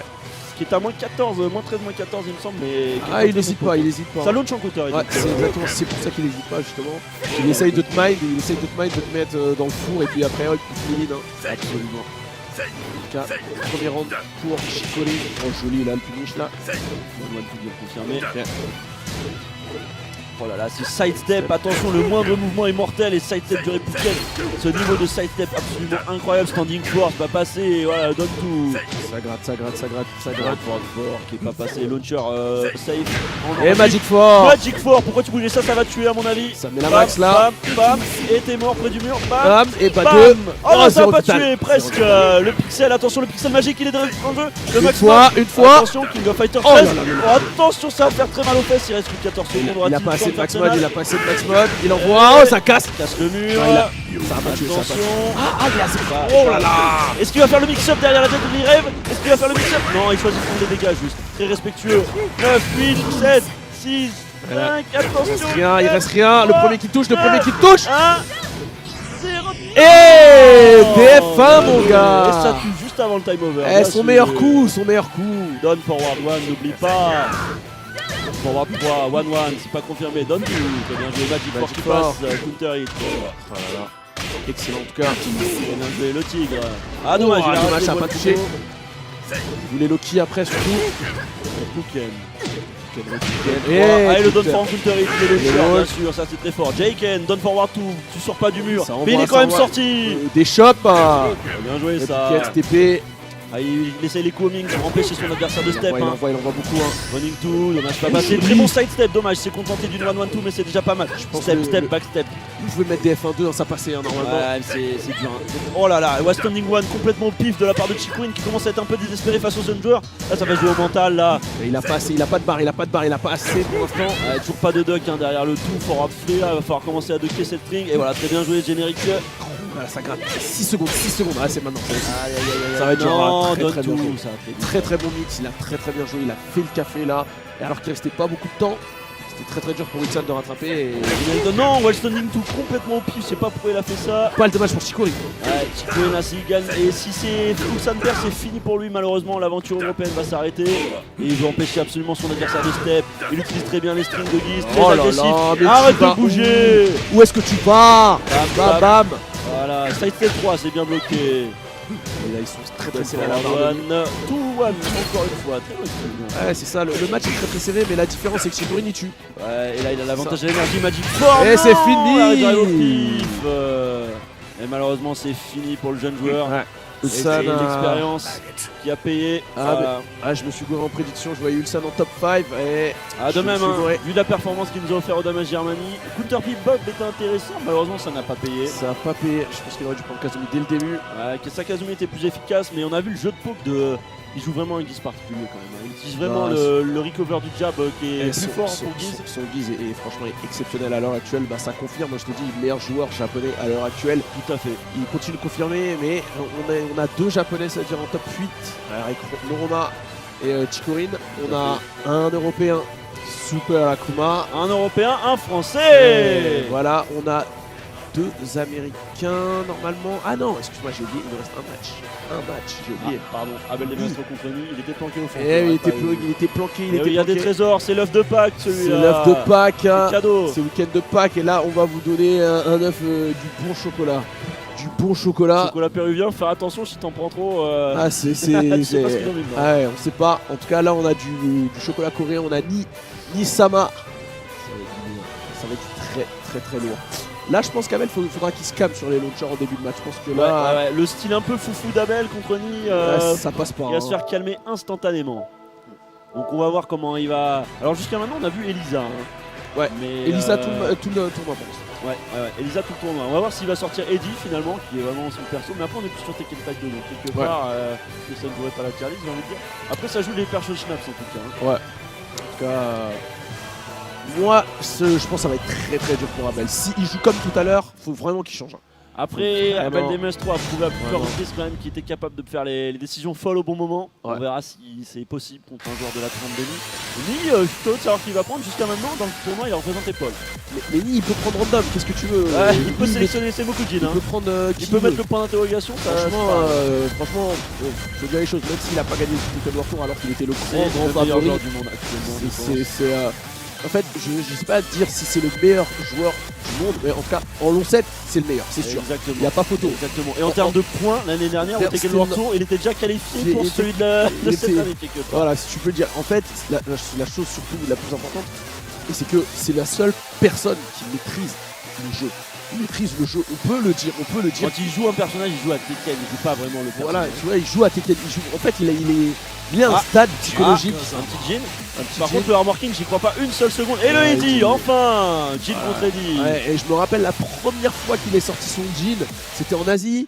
qui est à moins 14, moins 13, moins 14 il me semble. Mais Ah, il hésite pas, il hésite pas. Ça launch en counter. Ouais, c'est exactement, c'est pour ça qu'il hésite pas justement. Il essaye de te mind, de te mettre dans le four et puis après, hop, il finit, hein. Absolument. En tout cas, premier round pour Chicory. Oh, joli là, le finish là. On va tout dire confirmé. Oh là là, c'est sidestep, attention, le moindre mouvement est mortel et sidestep du Reppuken. Ce niveau de sidestep absolument incroyable, standing force, va passer et voilà, donne tout. Ça gratte. Fort qui est pas passé, launcher safe. Et Magic Four. Magic Four, pourquoi tu bougeais ça? Ça va te tuer à mon avis. Ça met la max là. Bam, et t'es mort près du mur. Bam, Bam, et pas bam. deux. Oh non, ça va pas total. tuer, presque. Le pixel, attention, le pixel magique, il est dans le jeu. Le Une fois. Attention, King of Fighter 13. Oh là là là. Oh, attention, ça va faire très mal aux fesses. Il reste plus 14 secondes. Il a pas assez de max mode, Personnel. il envoie. Oh, ça casse. Casse le mur. Ça a pas tué, ça a pas tué. Attention. Il a Ça- Oh là là. Est-ce qu'il va faire le mix-up derrière la tête de l'Irève? Est-ce qu'il va faire le mix-up? Non, il choisit de prendre des dégâts juste. Très respectueux. 9, 8, 7, 6, 5, attention. Il reste rien. Le premier qui touche. 1, 0. Et DF1 mon gars. Et ça tue juste avant le time over. Eh, son meilleur coup. Donne forward 1, n'oublie pas. Forward 3, 1-1, c'est pas confirmé. Donne tout. Très bien joué, Magic Force qui Force. passe. Counter hit. Oh là là. Excellent en tout cas. Très bien joué, le tigre. Ah dommage, il a dommage, raté ça a le pas bon touché. couteau. Il voulait Loki après surtout. Kuken. Et le Don Forward Counter hit, il est le Et tueur, bien l'autre. sûr, ça c'est très fort. Jaken, Don Forward 2, tu sors pas du mur. Ça envoie, Mais il est quand ça même envoie. sorti. Des chops. Bien joué ça. TP. Ah, il essaye les comings pour empêcher son adversaire de step. Il envoie beaucoup. Running 2, dommage pas passé. Très bon side step, dommage, c'est contenté d'une 1-1-2, mais c'est déjà pas mal. pense Step, que step, back step. Vous pouvez mettre des F1-2 dans sa passée normalement. Ouais, c'est dur. Oh là là, West Standing One complètement pif de la part de Chicorin qui commence à être un peu désespéré face aux jeunes joueurs. Là, ça va jouer au mental là. Et il a pas assez, il a pas de barre, il a pas assez pour l'instant. Toujours pas de duck derrière le tout. Forward free là, il va falloir commencer à ducker cette string. Et voilà, très bien joué, générique. Voilà, ça gratte. 6 secondes. Ah, c'est maintenant. Ça va être dur, non, très, donne très tout. bien joué. Ça va être Très bon mix, il a très bien joué, il a fait le café là. Et alors qu'il restait pas beaucoup de temps, c'était très dur pour Wilson de rattraper. Et... Non, West Standing tout complètement au pif, je sais pas pourquoi il a fait ça. Pas le dommage pour Chicory. Ouais, Chicorin là, s'il gagne. Et si c'est Wilson perd, c'est fini pour lui malheureusement. L'aventure européenne va s'arrêter. Et il veut empêcher absolument son adversaire de step. Il utilise très bien les strings de Guise, très Oh là agressif. là, mais Arrête tu vas de bouger. Où est-ce que tu vas? Bam, Bam. Voilà, side step 3, c'est bien bloqué. Et là ils sont très serrés à la Forward barre. one, 2-1, encore une fois. Très bien. Ouais, c'est ça, le match est très serré, mais la différence c'est que Chicory il tue. Ouais, et là il a l'avantage de l'énergie Magic Force. Et c'est fini. Arrête d'arriver au pif. Et malheureusement c'est fini pour le jeune joueur. Ouais. Et c'est une expérience qui a payé. Ah, je me suis gouré en prédiction, je voyais Ulsan en top 5 et... De même, me suis gouré. vu la performance qu'il nous a offert au Damage Germany, Counter Pip Bob était intéressant, malheureusement ça n'a pas payé. Ça a pas payé, je pense qu'il aurait dû prendre Kazumi dès le début. Sakazumi était plus efficace, mais on a vu le jeu de poke de. Il joue vraiment un Guise particulier quand même. Il utilise vraiment le recover du jab qui est plus fort pour Guise. Son Guise est franchement exceptionnel à l'heure actuelle, ça confirme, je te dis, le meilleur joueur japonais à l'heure actuelle. Tout à fait. Il continue de confirmer, mais on a deux japonais, c'est-à-dire en top 8, avec Noroma et Chicorin. On a un européen, Super Akuma. Un européen, un français. Voilà, on a deux américains normalement. Ah non, excuse-moi, j'ai oublié, il nous reste un match, j'ai oublié. Pardon, Abel Demestre contre lui, il était planqué au fond. Il était planqué, il y a des trésors, c'est l'œuf de Pâques celui-là. C'est l'œuf de Pâques, c'est cadeau. C'est week-end de Pâques et là on va vous donner un œuf du bon chocolat. Du bon chocolat. Chocolat péruvien, faire attention si t'en prends trop. Ah c'est tu sais pas ce qu'ils ont mis, ah ouais, on sait pas. En tout cas là on a du chocolat coréen, on a ni Sama. Ça va être très lourd. Là, je pense qu'Abel, faudra qu'il se calme sur les launchers en début de match. Je pense que là, ouais. Le style un peu foufou d'Abel contre Ni, ça passe pas. Il va se faire calmer instantanément. Donc on va voir comment il va. Alors jusqu'à maintenant, on a vu Elisa. Ouais. Mais Elisa tout le tournoi, je pense. Ouais, Elisa tout le tournoi. On va voir s'il va sortir Eddie finalement, qui est vraiment son perso. Mais après, on est plus sur Tekken Tag 2, donc quelque part, que ça ne jouerait pas la tier list, j'ai envie de dire. Après, ça joue les persos Schnaps en tout cas. Ouais. En tout cas. Moi, je pense que ça va être très dur pour Abel. S'il joue comme tout à l'heure, faut vraiment qu'il change. Après, Vraiment. Abel Demestro a prouvé à plusieurs Vraiment. reprises quand même qu'il était capable de faire les décisions folles au bon moment. Ouais. On verra si c'est possible contre un joueur de la trempe de Ni. Je suis curieux de savoir qui va prendre. Jusqu'à maintenant, dans le tournoi, il a représenté Paul. Mais Ni, il peut prendre random, qu'est-ce que tu veux Ouais, il peut Ni, sélectionner ses Mokujin. il Hein. peut prendre Il qui peut veut. mettre le point d'interrogation. Franchement, je veux dire les choses, même s'il a pas gagné le Total War Tour alors qu'il était le c'est grand le meilleur favori. joueur du monde actuellement. je pense. En fait, je sais pas dire si c'est le meilleur joueur du monde, mais en tout cas, en long set, c'est le meilleur, c'est sûr. Exactement. Il n'y a pas photo. Exactement. Et en termes de points, l'année dernière, au Tekken World Tour, il était déjà qualifié pour celui de cette année quelque part. Voilà, si tu peux le dire. En fait, la chose surtout la plus importante, c'est que c'est la seule personne qui maîtrise le jeu. Il maîtrise le jeu, on peut le dire. Quand il joue un personnage, il joue à Tekken, il joue pas vraiment le personnage. Voilà, tu vois, il joue à Tekken. En fait, il est à un stade psychologique. Un petit Jin. Par contre, le Armor King, j'y crois pas une seule seconde. Et le Eddie, enfin Jin contre Eddie. Ouais, et je me rappelle la première fois qu'il est sorti son Jin, c'était en Asie.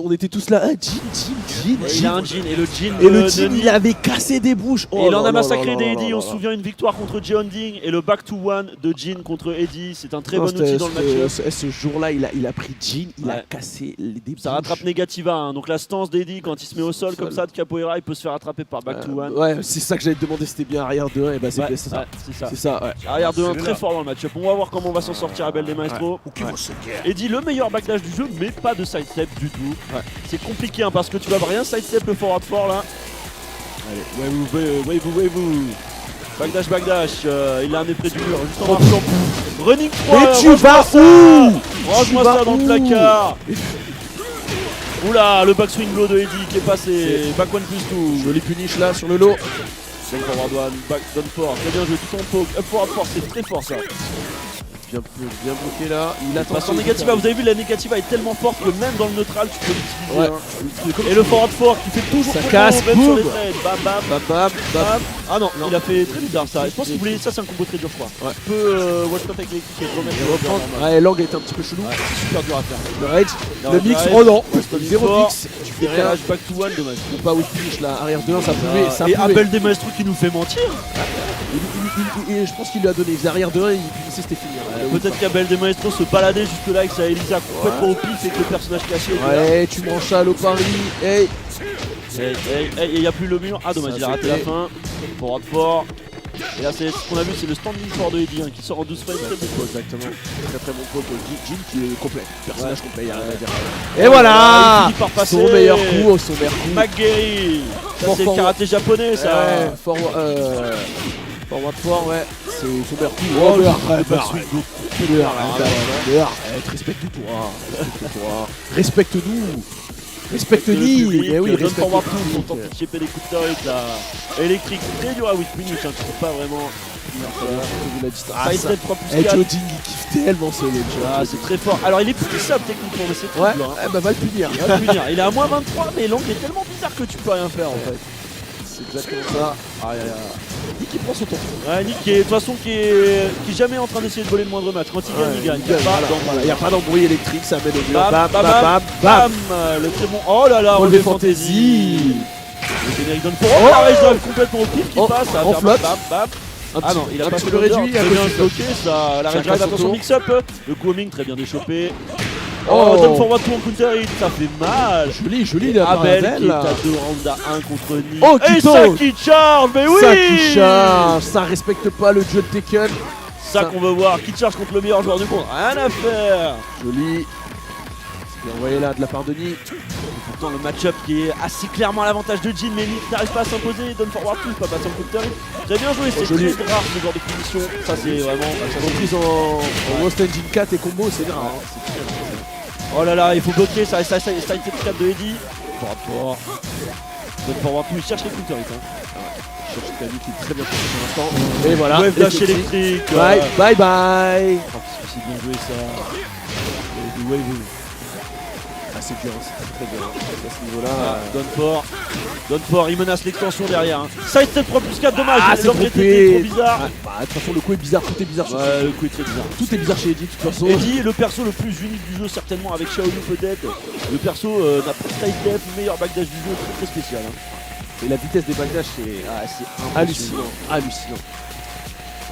On était tous là, Jin. Il a un Jin et le Jin. Et le Jin, il avait cassé des bouches. Et il en a massacré des Eddie. On se souvient une victoire contre Jeonding et le back to one de Jin contre Eddie. C'est un très bon outil dans le match. Ce jour-là, il a pris Jin, il a cassé des bouches. Ça rattrape Negativa. Hein. Donc la stance d'Eddie quand il se met au sol comme ça de capoeira, il peut se faire attraper par back to one. Ouais, c'est ça que j'allais te demander, c'était bien arrière 2-1. Et bah c'est ça. C'est ça, ouais. Arrière 2-1 très fort dans le match-up. On va voir comment on va s'en sortir Abel des Maestro. Eddie, le meilleur backlash du jeu, mais pas de sidestep du tout. Ouais. C'est compliqué hein, parce que tu vas rien sidestep le forward fort là. Allez, wave-vous. Backdash, il a amené près du mur, juste en marchant. Running 3. Mais tu vas où? Range-moi ça dans le placard. Oula, le backswing blow de Eddie qui est passé. Back 1 plus 2. Joli punish là sur le lot. Down forward one, back down fort. Très bien joué, tout en poke. Up forward fort, c'est très fort ça. Bien bloqué là. Il attend Son négativa, vous avez vu, la négativa est tellement forte que même dans le neutral, tu peux l'utiliser. Ouais. Hein. Et le forward fort qui fait toujours ça trop casse, même sur les boum. trades. Bam. Ah non, il a fait très bizarre ça. Je pense qu'il voulait ça, c'est un combo très dur, je crois. Ouais. Tu peux watch top avec l'équipe et remettre. Ouais, Lang était un petit peu chelou. Ouais, c'est super dur à faire. Le rage, Non, le mix, rage, oh non, Weston 0 fort. mix. Tu fais rien. Décalage back to one, dommage. Ou pas with finish là, arrière 2-1, ça pouvait. Ça Et pouvait. Abel des Maestro qui nous fait mentir. Et je pense qu'il lui a donné. Il faisait arrière 2-1 et il finissait, c'était fini. Peut-être qu'Abel des Maestro se baladait jusque là avec sa Elisa complètement au pif et que le personnage caché était là. Ouais, tu branches ça à l'Opari. Hey. Hey, il n'y a plus le mur. Ah dommage, Ça, il a raté c'était- la fin. Forward fort. Et là c'est ce qu'on a vu, c'est le standing fort de Eddie hein, qui sort en 12 frames. Très bon. Exactement. Très bon pote. Jin qui est complet. Personnage complet, il y a rien à dire. Et Et voilà. il finit par passer. Son meilleur coup. McGarry. Ça c'est le Forward. karaté japonais ça. Ouais, forward fort, ouais. C'est son meilleur coup. Oh, le backswing. Respecte-nous. Respecte-nous. Eh oui, donne forward respecte-nous. tout pour tenter de chipper des coups de turret là. Électrique, très dur à 8 minutes, hein, tu peux pas vraiment. Ah, Side ça. step 3 plus Et 4. Joding, il kiffe tellement ce ledge. Ah, c'est très fort. Alors il est punissable techniquement, mais c'est Ouais, très dur. Hein. eh bah va le punir. Il va le punir. Il est à moins 23, mais l'angle est tellement bizarre que tu peux rien faire en fait. C'est exactement ça. Nick qui prend son temps. Ouais, Nick qui est de toute façon qui est jamais en train d'essayer de voler le moindre match. Quand il gagne, il gagne. Il y a pas Il n'y a pas d'embrouille électrique, ça met au mur. Bam, Bam, bam, bam, bam, bam. le très bon. Oh là là, Relevé relevé fantasy. Le générique donne pour. Oh, la rage drive complètement au pif qui Oh, passe. Ça va en faire flotte. bam, bam. Ah non, il a un pas petit fait peu le réduit. très bien bloqué ça. La rage Chacun drive, son attention tour. mix-up. Le homing très bien déchopé. Oh. Oh, donne forward pour un counter hit, ça fait mal. Joli, la Abel qui est là. à 2 rounds à 1 contre Nick. Oh, et Kito. ça qui charge, mais oui. Ça qui charge, ça respecte pas le jeu de Tekken. Ça qu'on veut voir, qui charge contre le meilleur joueur du monde. Rien à faire. Joli. C'est bien envoyé là de la part de Nick. Pourtant le match-up qui est assez clairement à l'avantage de Jin, mais Nick n'arrive pas à s'imposer, donne forward push, pas passer en counter hit. Très bien joué, c'est joli. très rare ce genre de position. Ça c'est vraiment. Reprise en Lost Engine 4 et combo, c'est rare. Oh là là, il faut bloquer, ça reste 4 de Eddie. Forward fort. Donne forward push, il cherche les counter hit. Cherche Kali qui est très bien placé pour l'instant. Et voilà. Wave dash électrique. électrique. Bye. Oh, c'est bien joué ça. Et du wave. Ah, c'est dur, c'est très bien. À ce niveau-là. Donne fort, il menace l'extension derrière. Hein. Side step 3 plus 4, dommage. Ah, c'est l'angle trop était trop bizarre. De toute façon, le coup est bizarre, tout est bizarre. sur Ouais, le coup est très bizarre. Tout est bizarre chez Eddie, de toute façon. Eddie, le perso le plus unique du jeu, certainement avec Xiaoyu peut-être. Le perso n'a pas de side step, meilleur backdash du jeu, très spécial. Hein. Et la vitesse des backdash, c'est Ah, c'est hallucinant.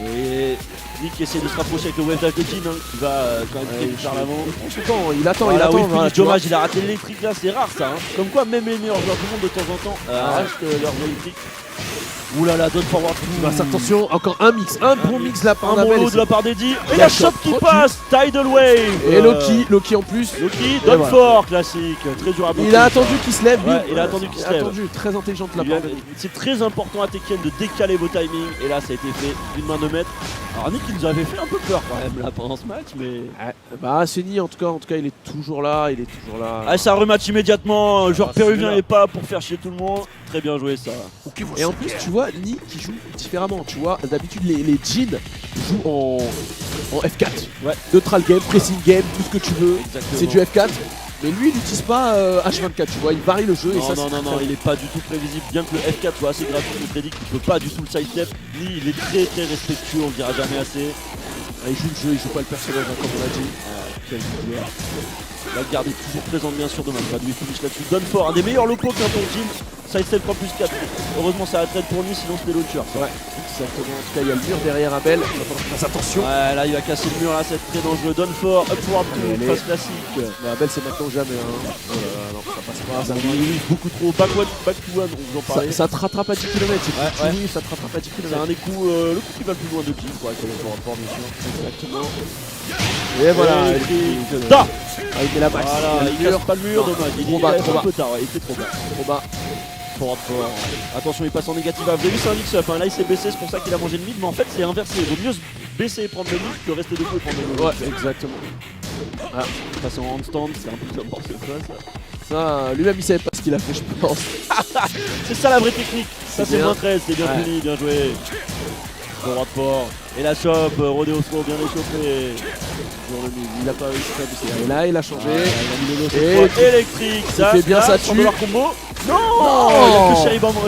Et Nick essaie de se rapprocher avec le wave dash de Jin, qui va quand même Ouais, vers l'avant. il prend son temps, il attend, Voilà, il attend. oui, voilà, finish, tu vois. dommage, il a raté l'électrique là, c'est rare ça. Comme quoi, même les meilleurs joueurs du monde de temps en temps arrachent leur électrique. Ouh là là, donne forward. Attention, encore un mix, un bon mix de la part Un d'Abel. bon lot de la part d'Eddie. Et Il la a shot qui trop passe, Tidal Wave. Et Loki en plus. Loki, Et donne voilà. fort, classique, très dur à bloquer. Il a attendu qu'il se lève. lui. Ouais, il a attendu qu'il se lève. attendu, très intelligent de la part de Nick. C'est très important à Tekken de décaler vos timings. Et là, ça a été fait d'une main de maître. Alors Nick, il nous avait fait un peu peur quand même là pendant ce match, mais. Bah, Seni, en tout cas, il est toujours là. Ah, ça rematch immédiatement. Joueur Ah, péruvien celui-là. est pas pour faire chier tout le monde. Très bien joué ça. Et en plus, tu vois, Nick qui joue différemment. Tu vois, d'habitude, les Jin jouent en F4. Ouais. Neutral game, pressing game, tout ce que tu veux. Exactement. C'est du F4. Mais lui, il n'utilise pas H24, tu vois, il varie le jeu et Non, ça non, c'est non, non, il est pas du tout prévisible. Bien que le F4 soit assez gratuit, il prédit qu'il peut pas du tout le sidestep. Ni il est très respectueux, on le dira jamais assez. Il joue le jeu, il joue pas le personnage, hein, comme on a dit. Quel joueur. La garde est toujours présente bien sûr, dommage pas de lui finish là-dessus. Donne fort, un des meilleurs locaux qu'un ton team. Sidestep 3 plus 4. Heureusement ça retraite pour lui, sinon c'était launcher. Ouais, exactement. En tout cas, il y a le mur derrière Abel. Il va falloir qu'il fasse attention. Ouais, là il va casser le mur, là c'est très dangereux. Donne fort, up forward Allez. two, phase classique. Mais Abel, c'est maintenant ou jamais. Hein. Oh là là, non, ça passe pas. Ça arrive beaucoup trop. Back to one, on vous en parlait. Ça te rattrape à 10 km. Ouais. Oui, ça te rattrape à 10 C'est km. un des coups, le coup qui va le plus loin de Jim, quoi, avec le rapport bien sûr. Exactement. Et voilà. Électrique. Da. Ah, il met la max. Voilà, il le mur. casse pas le mur, Non, dommage. Il trop est bas, un trop bas. peu tard, ouais, il était trop bas. Trop bas. Fort. Attention, il passe en négatif. Vous avez vu, c'est un mix-up. Hein. Là, il s'est baissé, c'est pour ça qu'il a mangé le mid. Mais en fait, c'est inversé. Il vaut mieux se baisser et prendre le mid que rester debout et prendre le mid. Ouais, exactement. Passer en handstand, c'est un peu n'importe quoi ça. Ça, lui-même, il savait pas ce qu'il a fait, je pense. C'est ça la vraie technique. Ça, c'est bien. moins 13. C'est bien Ouais. fini, bien joué. Bon fort. Et la chope, Rodeo Slow, bien échauffé. Il a pas réussi à baisser. Et là, il a changé. Il a mis le lot cette Et fois. Électrique, ça. fait bien sa tue. $100 combo. Non, Non. il y a que Shari Bango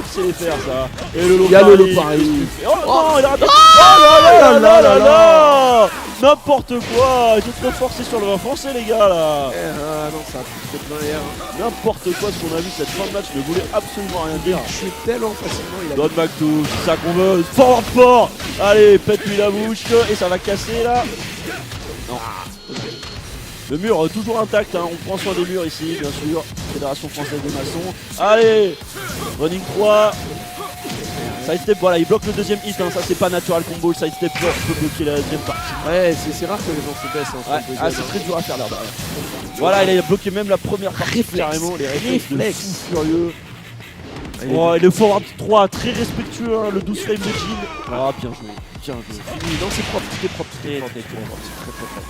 qui sait les faire ça. Et le lot Il y a le lot pareil. pareil. Oh non, il a raté. Oh là là là là. N'importe quoi. Il est trop forcé sur le vin français les gars là. Ah non, ça a pris trop de main hier. N'importe quoi ce qu'on a vu cette fin de match ne voulait absolument rien dire. Je suis tellement facilement. Il a Don McDo, c'est ça qu'on veut. Fort. Allez, pète-lui la bouche et ça va casser là. Non. Le mur toujours intact, hein. On prend soin des murs ici, bien sûr. Fédération française des maçons. Allez, running 3. Sidestep, voilà, il bloque le deuxième hit, hein. Ça c'est pas natural combo. Le sidestep peut bloquer la deuxième partie. Ouais, c'est rare que les gens se baissent. Hein, Ouais, ah, c'est très dur à faire là derrière. Voilà, il a bloqué même la première partie Réflexe. carrément. Les réflexes de Réflexe. fou furieux. Il est Oh, et le forward 3 très respectueux, hein, le 12 frame de Jin. Ah, bien joué. Non, c'est propre, tout est propre, tout est propre. Très propre. Très propre.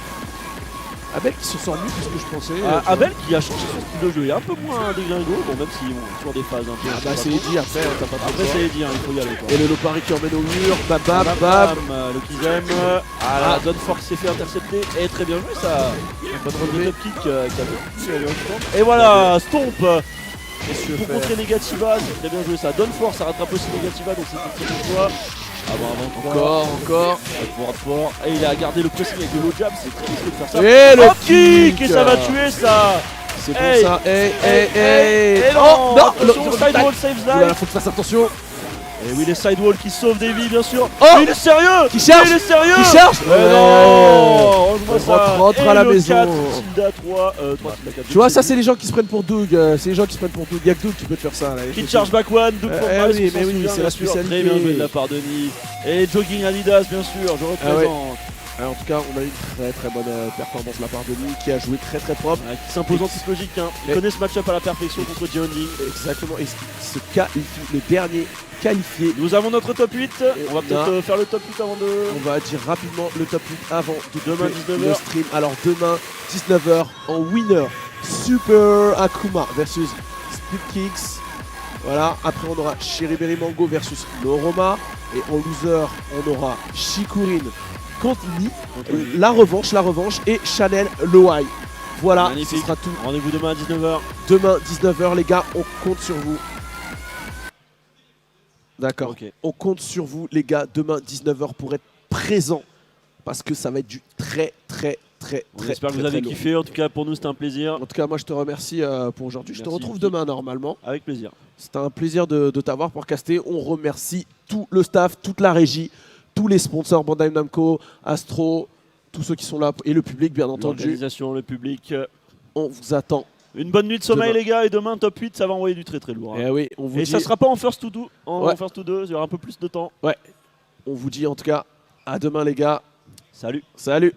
Abel qui se sort mieux que ce que je pensais. Ah, tu vois. Abel qui a changé son style de jeu, il est un peu moins déglingo, bon même si bon, sur des phases un peu. Ah bah c'est dit après, t'as pas trop Après le choix. c'est Eddie, hein, il faut y aller quoi. Et le Lopari qui emmène au mur, bam bam Bam, bam. bam, le Kizem. Ah là, Don Force s'est fait intercepter. Et très bien joué ça. Un bon Le relevé. top kick qui a bien. Et voilà, Stomp Monsieur pour faire. contrer Negativa, c'est très bien joué ça. Don Force, ça rattrape aussi Negativa, donc c'est une très bonne fois. Ah bon, avant Encore. fort. Et il a gardé le pressing avec le low jab, c'est très risqué de faire ça. Et le Hop kick. kick. Et ça va tuer ça. C'est bon Hey. ça. Hey. Et non, Oh non. attention, sidewall saves Voilà, life. faut que tu fasses attention. Et oui, les sidewalls qui sauvent des vies, bien sûr. Oh. Mais il est sérieux. Qui charge. Il est sérieux. Qui charge. Mais non. Range-moi ça. Rentre Et à la le maison. 4, Tilda 3, 3 Tilda 4. Tu vois, ça c'est les gens qui se prennent pour Doug. C'est les gens qui se prennent pour Doug. Y'a que Doug qui peut te faire ça là. Qui charge back one, Doug for Price, oui, on mais s'en oui, souvient, c'est bien la sûr. spécialité. Très bien joué de la part de Nice. Et Jogging Adidas, bien sûr, je représente. En tout cas, on a eu une très bonne performance de la part de lui qui a joué très propre. Qui s'impose en psychologique. Hein. Il Et- connaît ce match-up à la perfection contre Jianding. Exactement. Et ce qualifie, le dernier qualifié. Nous avons notre top 8. On va Et peut-être là- faire le top 8 avant de. On va dire rapidement le top 8 avant Demain, le 19h. stream. Alors demain 19h en winner Super Akuma versus Split Kicks. Voilà, après on aura Cherryberry Mango versus Noroma. Et en loser on aura Shikurin contre Ni. La revanche et Chanel Loai. Voilà, Magnifique. ce sera tout. Rendez-vous demain à 19h. Demain 19h les gars, on compte sur vous. D'accord. Ok. On compte sur vous, les gars, demain 19h pour être présent. Parce que ça va être du très On espère que vous avez lourd. kiffé. En tout cas, pour nous, c'était un plaisir. En tout cas, moi, je te remercie pour aujourd'hui. Je te Merci, retrouve Nicky. demain, normalement. Avec plaisir. C'était un plaisir de t'avoir pour caster. On remercie tout le staff, toute la régie, tous les sponsors, Bandai Namco, Astro, tous ceux qui sont là, et le public bien entendu. L'organisation, le public. On vous attend. Une bonne nuit de sommeil Demain. les gars, et demain top 8 ça va envoyer du très très lourd. Hein. Et oui, on vous Et dit, ça sera pas en first to do, Ouais. en first to 2, il y aura un peu plus de temps. on vous dit en tout cas à demain les gars. Salut. Salut.